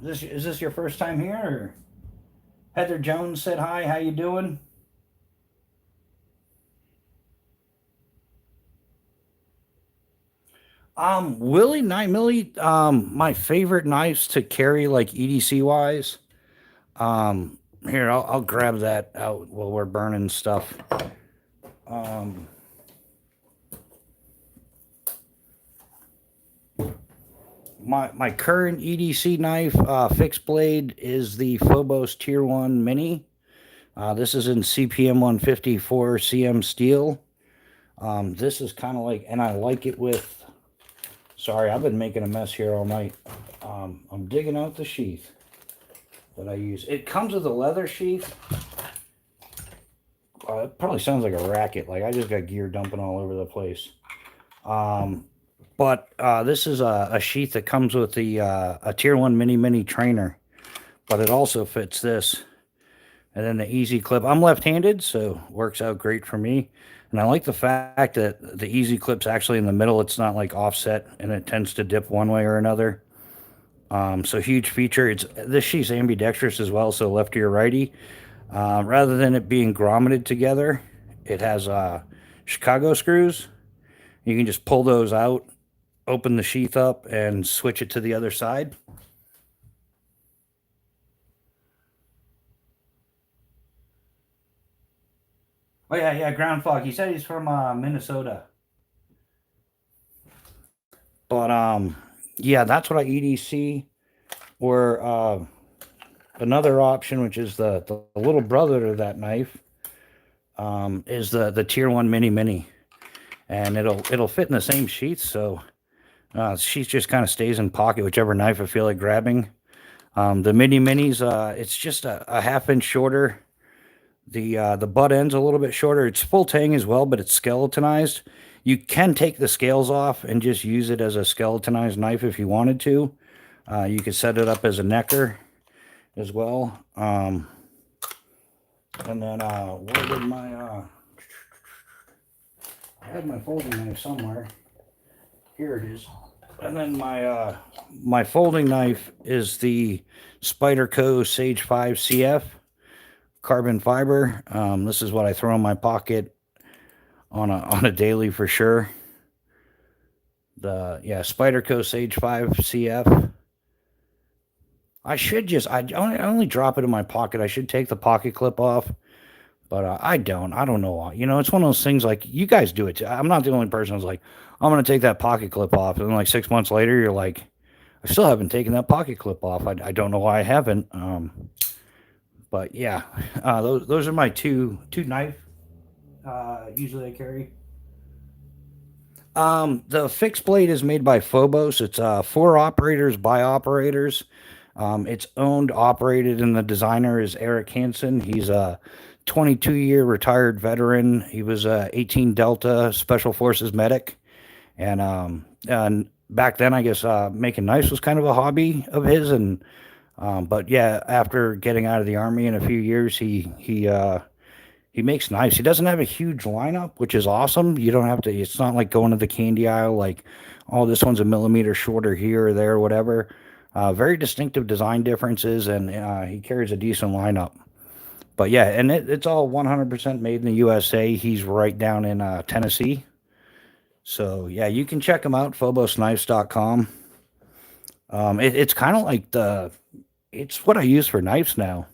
Is this your first time here? Or Heather Jones said hi. How you doing? Willie Knight Millie. My favorite knives to carry, like EDC wise. Here I'll grab that out while we're burning stuff. Um, my current EDC knife, fixed blade, is the Phobos Tier One Mini. This is in CPM 154 CM steel. This is kind of like, and I like it with. Sorry, I've been making a mess here all night. I'm digging out the sheath that I use. It comes with a leather sheath. It probably sounds like a racket. Like I just got gear dumping all over the place. Um, but this is a sheath that comes with the a Tier 1 mini trainer. But it also fits this. And then the easy clip. I'm left-handed, so works out great for me. And I like the fact that the easy clip's actually in the middle. It's not like offset, and it tends to dip one way or another. So huge feature. This sheath's ambidextrous as well, so lefty or righty. Rather than it being grommeted together, it has Chicago screws. You can just pull those out, open the sheath up, and switch it to the other side. Oh yeah, Ground Fog. He said he's from Minnesota. But yeah, that's what I EDC. Or another option, which is the little brother to that knife, is the Tier One Mini, and it'll fit in the same sheath. So sheath just kind of stays in pocket, whichever knife I feel like grabbing. The minis, it's just a half inch shorter. The butt end's a little bit shorter. It's full tang as well, but it's skeletonized. You can take the scales off and just use it as a skeletonized knife if you wanted to. You could set it up as a necker as well. And then where did my I had my folding knife somewhere. Here it is. And then my folding knife is the Spyderco Sage 5 CF carbon fiber. This is what I throw in my pocket on a daily for sure. Spyderco Sage 5 CF. I only drop it in my pocket. I should take the pocket clip off, but I don't. I don't know why. It's one of those things like you guys do it too. I'm not the only person who's like, I'm going to take that pocket clip off. And then like 6 months later, you're like, I still haven't taken that pocket clip off. I don't know why I haven't. But yeah, those are my two knife usually I carry. The fixed blade is made by Phobos. It's for operators by operators. It's owned, operated, and the designer is Eric Hansen. He's 22-year retired veteran. He was a 18 Delta Special Forces medic, and back then, I guess making knives was kind of a hobby of his. And but yeah, after getting out of the army in a few years, he makes knives. He doesn't have a huge lineup, which is awesome. You don't have to. It's not like going to the candy aisle like, oh, this one's a millimeter shorter here or there, or whatever. Very distinctive design differences, and he carries a decent lineup. But yeah, and it's all 100% made in the USA. He's right down in Tennessee. So yeah, you can check him out, phobosKnives.com. It's kind of like it's what I use for knives now.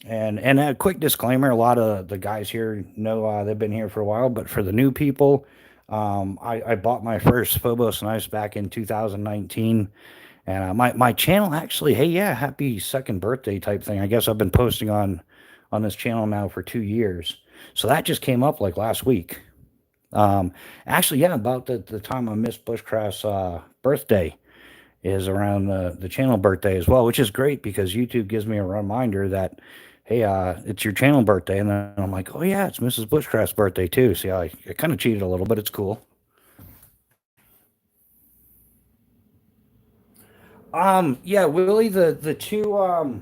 And a quick disclaimer: a lot of the guys here know they've been here for a while, but for the new people, I bought my first Phobos knives back in 2019, and my channel actually, hey, yeah, happy second birthday type thing. I guess I've been posting on this channel now for 2 years, so that just came up like last week. Actually, yeah, about the time I missed Bushcraft's birthday is around the channel birthday as well, which is great because YouTube gives me a reminder that, hey, it's your channel birthday. And then I'm like, oh, yeah, it's Mrs. Bushcraft's birthday too. See, I kind of cheated a little, but it's cool. Yeah, Willie, the two, I'll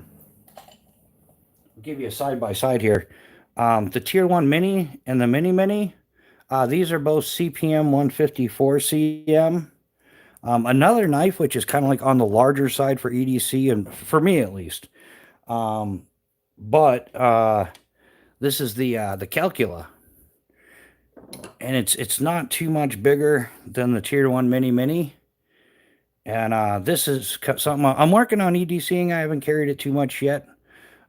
give you a side by side here. The Tier 1 Mini and the Mini Mini, these are both CPM 154 CM. Another knife, which is kind of like on the larger side for EDC, and for me at least. Um, but this is the Calcula, and it's not too much bigger than the Tier 1 Mini Mini. And this is something I'm working on EDCing. I haven't carried it too much yet.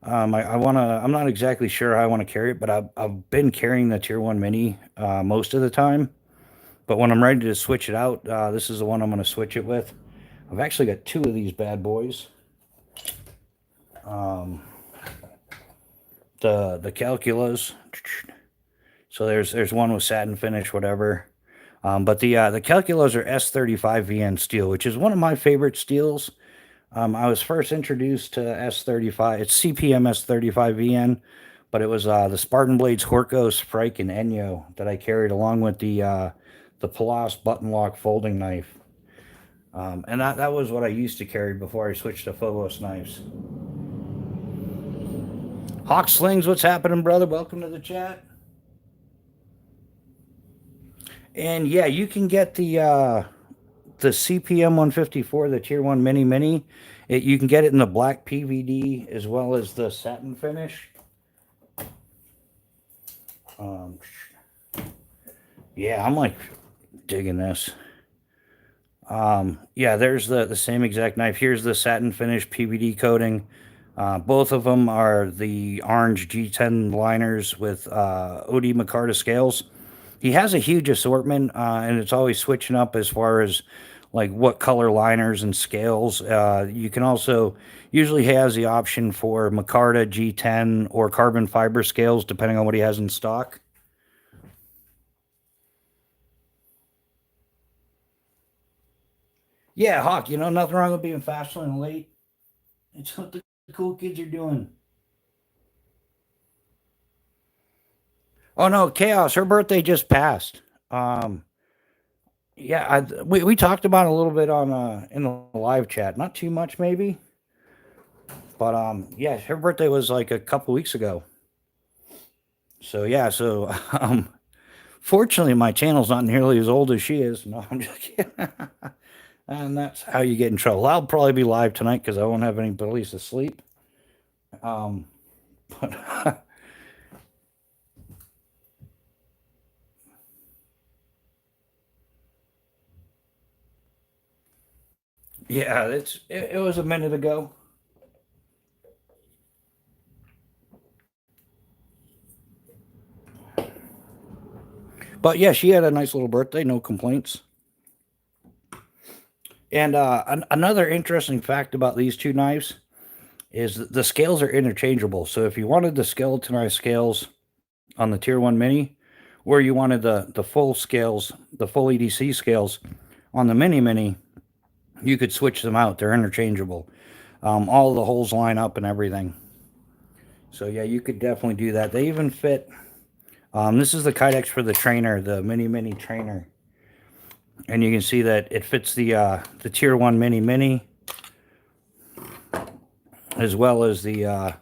I want to. I'm not exactly sure how I want to carry it, but I've been carrying the Tier 1 Mini most of the time. But when I'm ready to switch it out, this is the one I'm going to switch it with. I've actually got two of these bad boys. Um, the Calculas. So there's one with satin finish, whatever. But the Calculas are S35 VN steel, which is one of my favorite steels. I was first introduced to S35. It's CPM S35 VN, but it was the Spartan Blades Horkos, Frike, and Enyo that I carried along with the Palas button lock folding knife. And that was what I used to carry before I switched to Phobos knives. Hawk Slings, what's happening, brother? Welcome to the chat. And yeah, you can get the CPM 154, the Tier 1 Mini Mini. You can get it in the black PVD as well as the satin finish. Yeah, I'm like digging this. Yeah, there's the same exact knife. Here's the satin finish PVD coating. Both of them are the orange G10 liners with OD Micarta scales. He has a huge assortment, and it's always switching up as far as like what color liners and scales. You can also usually has the option for Micarta G10 or carbon fiber scales, depending on what he has in stock. Yeah, Hawk, nothing wrong with being fast and late. It's what the cool kids are doing. Oh no, Chaos, her birthday just passed. Yeah, we talked about it a little bit on in the live chat. Not too much maybe. But yeah, her birthday was like a couple weeks ago. So yeah, so fortunately my channel's not nearly as old as she is. No, I'm just kidding. And that's how you get in trouble. I'll probably be live tonight because I won't have any place to sleep. But yeah, it was a minute ago. But yeah, she had a nice little birthday, no complaints. And another interesting fact about these two knives is that the scales are interchangeable. So if you wanted the skeletonized scales on the Tier 1 Mini, or you wanted the full scales, the full EDC scales on the Mini Mini, you could switch them out. They're interchangeable. All the holes line up and everything. So yeah, you could definitely do that. They even fit. This is the Kydex for the trainer, the mini trainer, and you can see that it fits the tier 1 mini, as well as the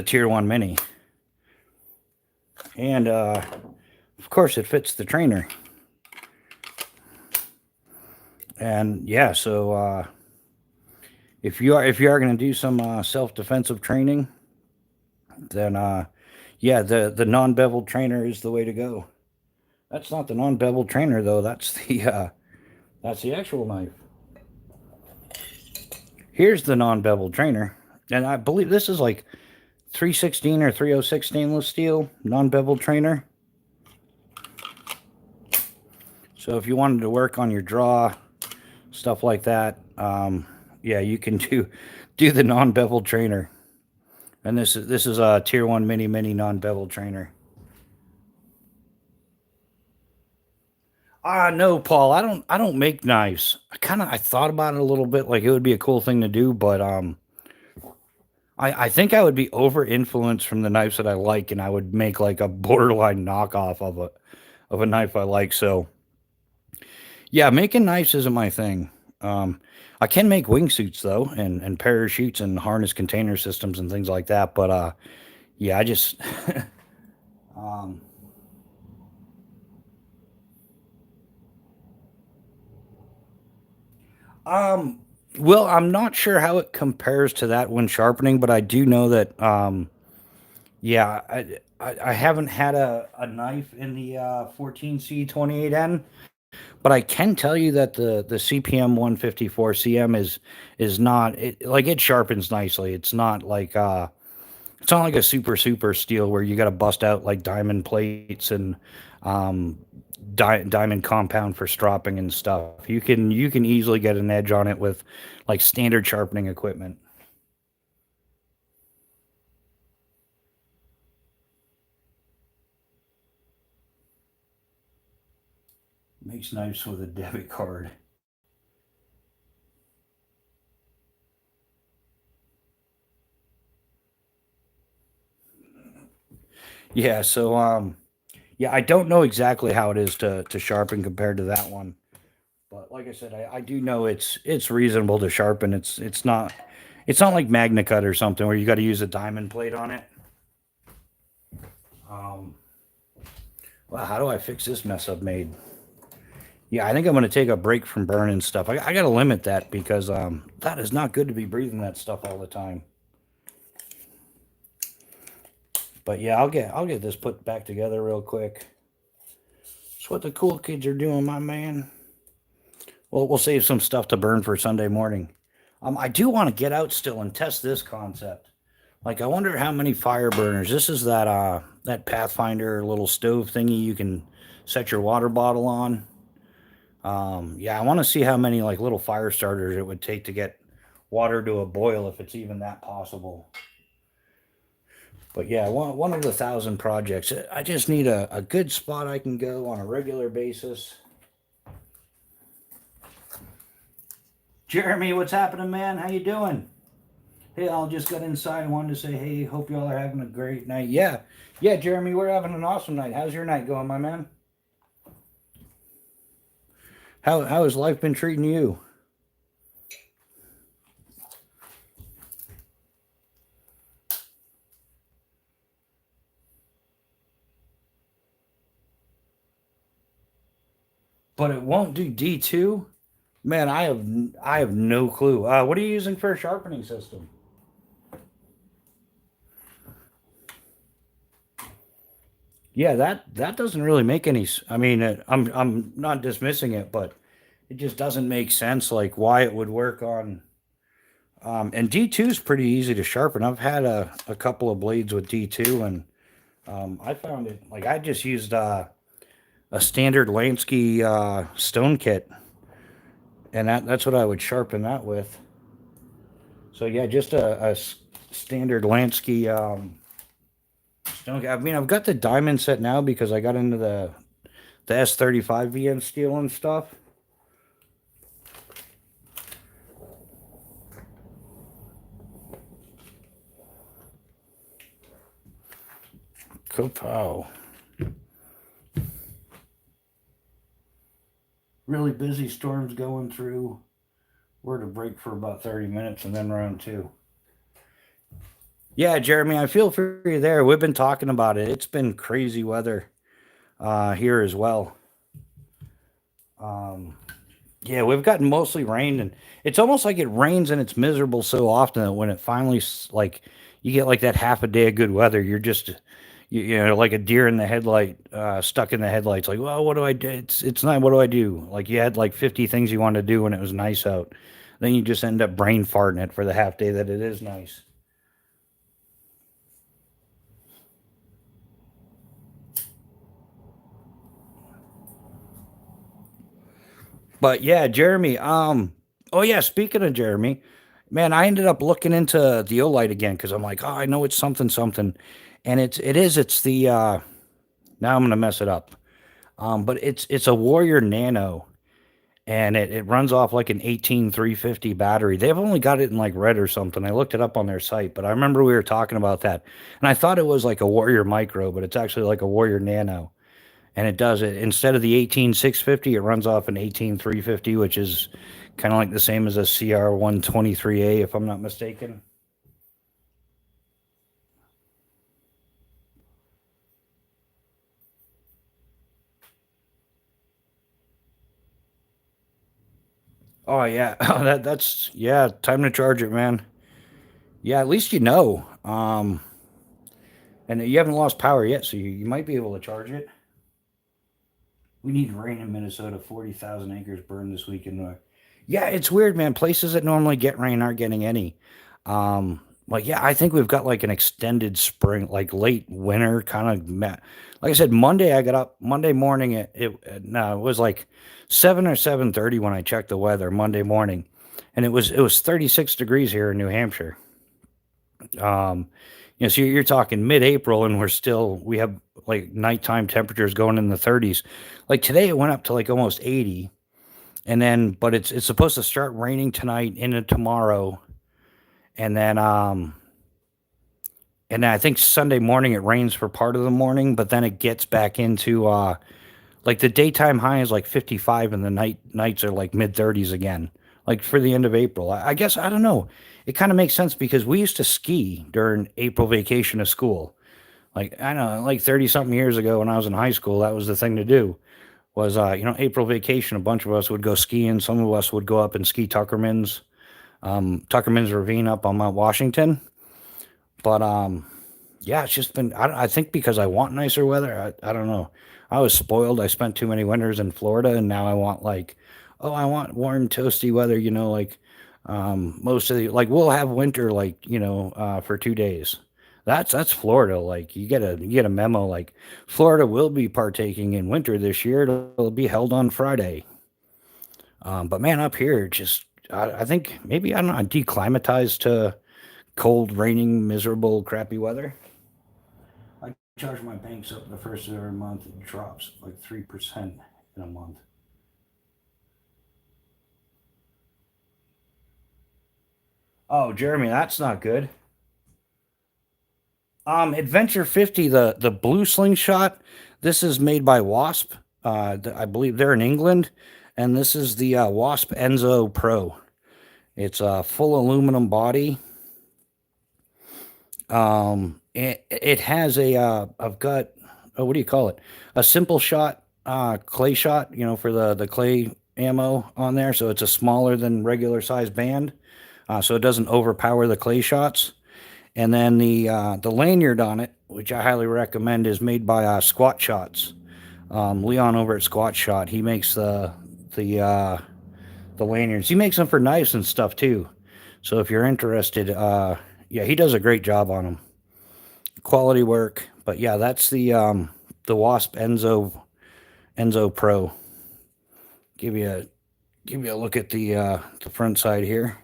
tier 1 mini, and of course it fits the trainer. And yeah, so if you are going to do some self-defensive training, then yeah, the non-beveled trainer is the way to go. That's not the non-beveled trainer though. That's the actual knife. Here's the non-beveled trainer, and I believe this is like 316 or 306 stainless steel non-beveled trainer. So if you wanted to work on your draw, stuff like that, yeah, you can do the non-beveled trainer. And this is a tier 1 mini non-beveled trainer. No, Paul, I don't make knives. I thought about it a little bit, like it would be a cool thing to do, but I think I would be over influenced from the knives that I like, and I would make like a borderline knockoff of a knife I like. So yeah, making knives isn't my thing. I can make wingsuits though, and parachutes and harness container systems and things like that. But yeah, I just um, um, well, I'm not sure how it compares to that when sharpening, but I do know that yeah, I haven't had a knife in the 14C28N, but I can tell you that the CPM 154 CM is not like it sharpens nicely. It's not like a super steel where you got to bust out like diamond plates and um, diamond compound for stropping and stuff. You can easily get an edge on it with like standard sharpening equipment. Makes knives with a debit card. Yeah, so yeah, I don't know exactly how it is to sharpen compared to that one. But like I said, I do know it's reasonable to sharpen. It's not like Magna Cut or something where you got to use a diamond plate on it. Um, well, how do I fix this mess I've made? Yeah, I think I'm going to take a break from burning stuff. I got to limit that because that is not good to be breathing that stuff all the time. But yeah, I'll get this put back together real quick. That's what the cool kids are doing, my man. Well, we'll save some stuff to burn for Sunday morning. I do want to get out still and test this concept. Like, I wonder how many fire burners. This is that Pathfinder little stove thingy you can set your water bottle on. Yeah, I want to see how many like little fire starters it would take to get water to a boil, if it's even that possible. But yeah, one of the 1,000 projects. I just need a good spot I can go on a regular basis. Jeremy, what's happening, man? How you doing? Hey, I'll just got inside and wanted to say, hey, hope y'all are having a great night. Yeah, Jeremy, we're having an awesome night. How's your night going, my man? How has life been treating you? But it won't do D2? Man, I have no clue. What are you using for a sharpening system? Yeah, that doesn't really make any. I mean, I'm not dismissing it, but it just doesn't make sense. Like why it would work on. And D2 is pretty easy to sharpen. I've had a couple of blades with D2, and I found it like I just used a standard Lansky stone kit, and that's what I would sharpen that with. So yeah, just a standard Lansky stone kit. I mean, I've got the diamond set now because I got into the S35 VM steel and stuff. Kapow. Really busy storms going through. We're to break for about 30 minutes and then round two. Yeah, Jeremy, I feel for you there. We've been talking about it. It's been crazy weather here as well. Um, yeah, we've gotten mostly rain, and it's almost like it rains and it's miserable so often that when it finally like you get like that half a day of good weather, you're just you know like a deer in the headlight, stuck in the headlights. Like, well, what do I do? It's not. What do I do? Like you had like 50 things you wanted to do when it was nice out, then you just end up brain farting it for the half day that it is nice. But yeah, Jeremy. Oh yeah. Speaking of Jeremy, man, I ended up looking into the Olight again because I'm like, oh, I know it's something something, and it's the now I'm gonna mess it up. But it's a Warrior Nano, and it runs off like an 18350 battery. They've only got it in like red or something. I looked it up on their site, but I remember we were talking about that, and I thought it was like a Warrior Micro, but it's actually like a Warrior Nano. And it does it instead of the 18650, it runs off an 18350, which is kind of like the same as a CR123A, if I'm not mistaken. Oh yeah, that's yeah. Time to charge it, man. Yeah, at least you know. And you haven't lost power yet, so you might be able to charge it. We need rain in Minnesota. 40,000 acres burned this weekend. Yeah, it's weird, man. Places that normally get rain aren't getting any. Like yeah, I think we've got like an extended spring, like late winter kind of. Like I said, Monday I got up Monday morning. No, it was like 7 or 7:30 when I checked the weather Monday morning, and it was 36 degrees here in New Hampshire. Um, so you're talking mid-April, and we have like nighttime temperatures going in the 30s. Like today, it went up to like almost 80, and then but it's supposed to start raining tonight into tomorrow, and then I think Sunday morning it rains for part of the morning, but then it gets back into like the daytime high is like 55, and the nights are like mid 30s again. Like for the end of April, I guess I don't know. It kind of makes sense because we used to ski during April vacation of school. Like I don't know, like 30 something years ago when I was in high school, that was the thing to do. Was April vacation? A bunch of us would go skiing. Some of us would go up and ski Tuckerman's Ravine up on Mount Washington. But yeah, it's just been. I think because I want nicer weather. I don't know. I was spoiled. I spent too many winters in Florida, and now I want like, oh, I want warm, toasty weather. Like, most of the like we'll have winter like for 2 days. That's Florida. Like you get a memo like Florida will be partaking in winter this year. It'll be held on Friday. But man, up here, just I think maybe I don't know. I'm declimatized to cold, raining, miserable, crappy weather. I charge my banks up the first of every month. It drops like 3% in a month. Oh, Jeremy, that's not good. Adventure 50, the blue slingshot. This is made by Wasp. I believe they're in England, and this is the Wasp Enzo Pro. It's a full aluminum body. It has I've got, what do you call it? A simple shot, clay shot, for the clay ammo on there. So it's a smaller than regular size band. So it doesn't overpower the clay shots. And then the lanyard on it, which I highly recommend, is made by Squat Shots. Leon over at Squat Shot, he makes the uh, the lanyards. He makes them for knives and stuff too. So if you're interested, yeah, he does a great job on them. Quality work. But yeah, that's the Wasp Enzo Pro. Give you a give you a look at the front side here.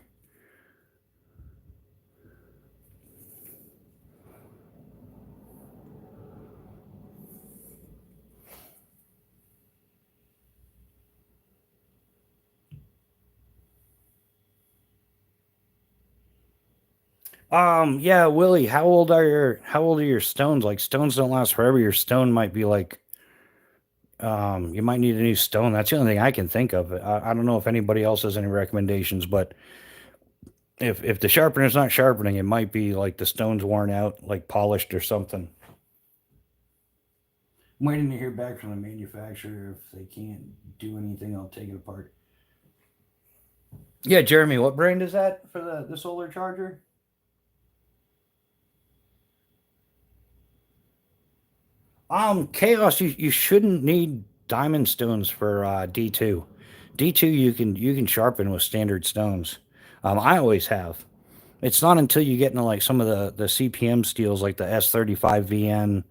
Yeah, Willie, how old are your stones? Like stones don't last forever. Your stone might be like, you might need a new stone. That's the only thing I can think of. I don't know if anybody else has any recommendations, but if the sharpener's not sharpening, it might be like the stone's worn out, like polished or something. I'm waiting to hear back from the manufacturer. If they can't do anything, I'll take it apart. Yeah, Jeremy, what brand is that for the solar charger? Chaos. You shouldn't need diamond stones for D2. D2 you can sharpen with standard stones. I always have. It's not until you get into like some of the CPM steels like the S35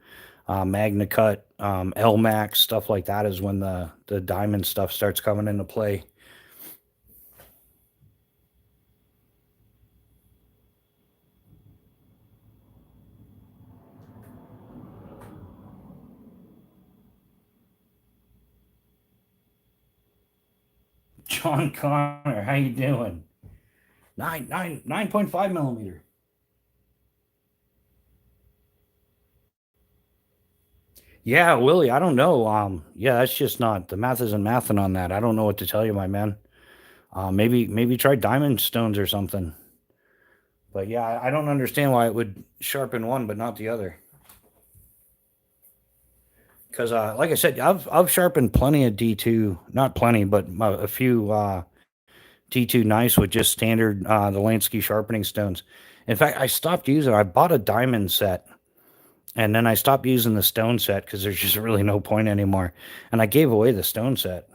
VN, Magna Cut, L Max stuff like that is when the diamond stuff starts coming into play. John Connor, how you doing? 9.5 millimeter. Yeah, Willie, I don't know. Yeah, that's just not the math isn't mathing on that. I don't know what to tell you, my man. Maybe try diamond stones or something. But yeah, I don't understand why it would sharpen one but not the other. Because like I said, I've sharpened plenty of D2, not plenty, but a few D2 knives with just standard the Lansky sharpening stones. In fact, I stopped using. I bought a diamond set, and then I stopped using the stone set because there's just really no point anymore. And I gave away the stone set.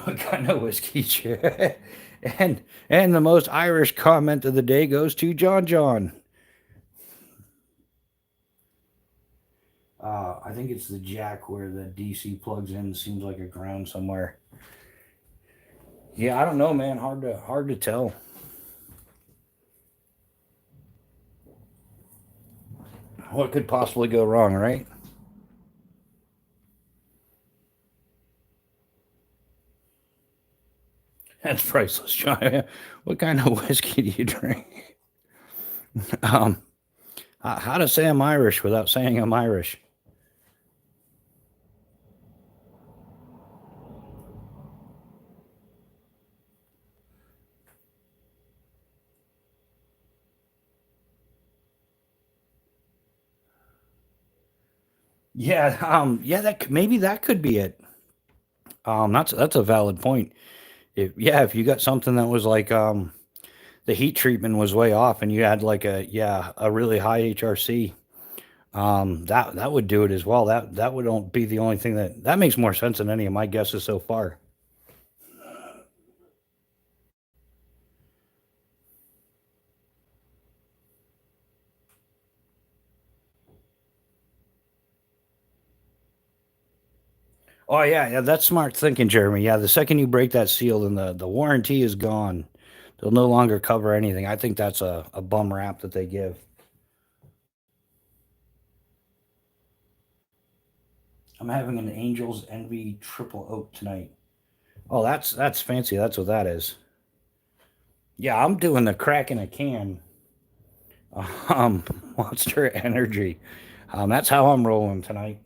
What kind of whiskey chair? And the most Irish comment of the day goes to John John. I think it's the jack where the DC plugs in. Seems like a ground somewhere. Yeah, I don't know, man. Hard to tell. What could possibly go wrong, right? That's priceless, John. What kind of whiskey do you drink? Um, how to say I'm Irish without saying I'm Irish? Yeah, yeah, maybe that could be it. That's a valid point. If you got something that was like the heat treatment was way off, and you had like a really high HRC, that would do it as well. That would be the only thing that makes more sense than any of my guesses so far. Oh yeah, that's smart thinking, Jeremy. Yeah, the second you break that seal, then the warranty is gone. They'll no longer cover anything. I think that's a bum rap that they give. I'm having an Angels Envy triple oak tonight. Oh, that's fancy. That's what that is. Yeah, I'm doing the crack in a can. Um, Monster Energy. That's how I'm rolling tonight.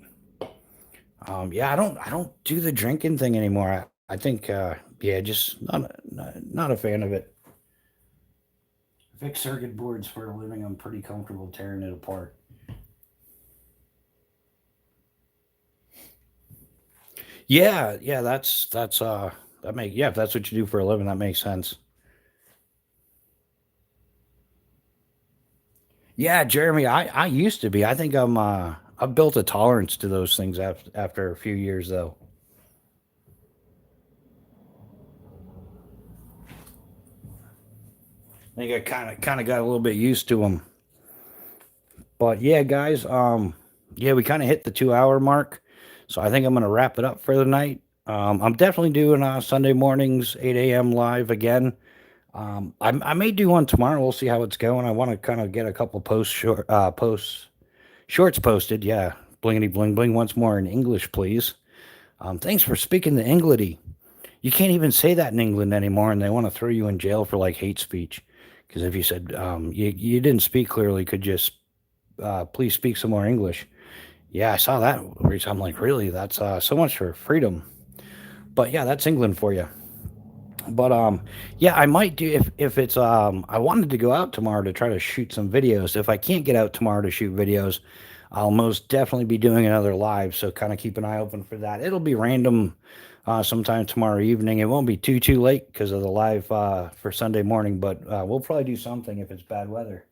Yeah, I don't do the drinking thing anymore. I think yeah, just not a fan of it. Fix circuit boards for a living. I'm pretty comfortable tearing it apart. Yeah, that's that make yeah, if that's what you do for a living, that makes sense. Yeah, Jeremy, I used to be. I think I've built a tolerance to those things after a few years though. I think I kind of got a little bit used to them. But yeah, guys, yeah, we kind of hit the 2 hour mark. So I think I'm gonna wrap it up for the night. I'm definitely doing Sunday mornings, 8 a.m. live again. I may do one tomorrow. We'll see how it's going. I want to kind of get a couple posts shorts posted. Yeah, blingity bling bling once more in English, please. Thanks for speaking the Englity. You can't even say that in England anymore, and they want to throw you in jail for like hate speech. Because if you said you didn't speak clearly, could just please speak some more English? Yeah, I saw that. I'm like, really? That's so much for freedom. But yeah, that's England for you. But yeah, I might do if it's I wanted to go out tomorrow to try to shoot some videos. If I can't get out tomorrow to shoot videos, I'll most definitely be doing another live. So kind of keep an eye open for that. It'll be random sometime tomorrow evening. It won't be too late because of the live for Sunday morning, but we'll probably do something if it's bad weather.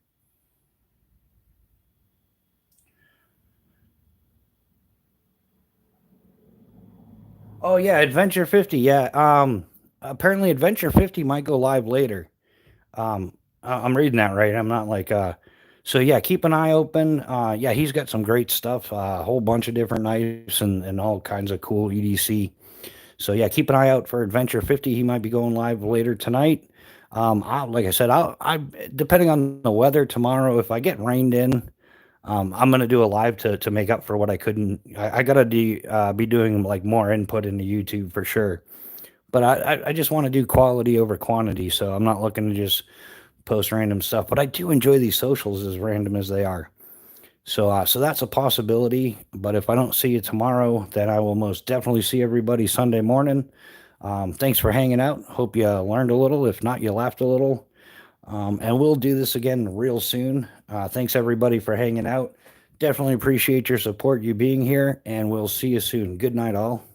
Oh yeah, Adventure 50. Yeah. Apparently Adventure 50 might go live later. I'm reading that right. I'm not like so yeah, keep an eye open. Yeah, he's got some great stuff, a whole bunch of different knives and all kinds of cool EDC. So yeah, keep an eye out for Adventure 50. He might be going live later tonight. Like I said, I depending on the weather tomorrow, if I get rained in, I'm gonna do a live to make up for what I couldn't. I gotta be doing like more input into YouTube for sure. But I just want to do quality over quantity, so I'm not looking to just post random stuff. But I do enjoy these socials as random as they are. So that's a possibility. But if I don't see you tomorrow, then I will most definitely see everybody Sunday morning. Thanks for hanging out. Hope you learned a little. If not, you laughed a little. And we'll do this again real soon. Thanks everybody for hanging out. Definitely appreciate your support, you being here, and we'll see you soon. Good night, all.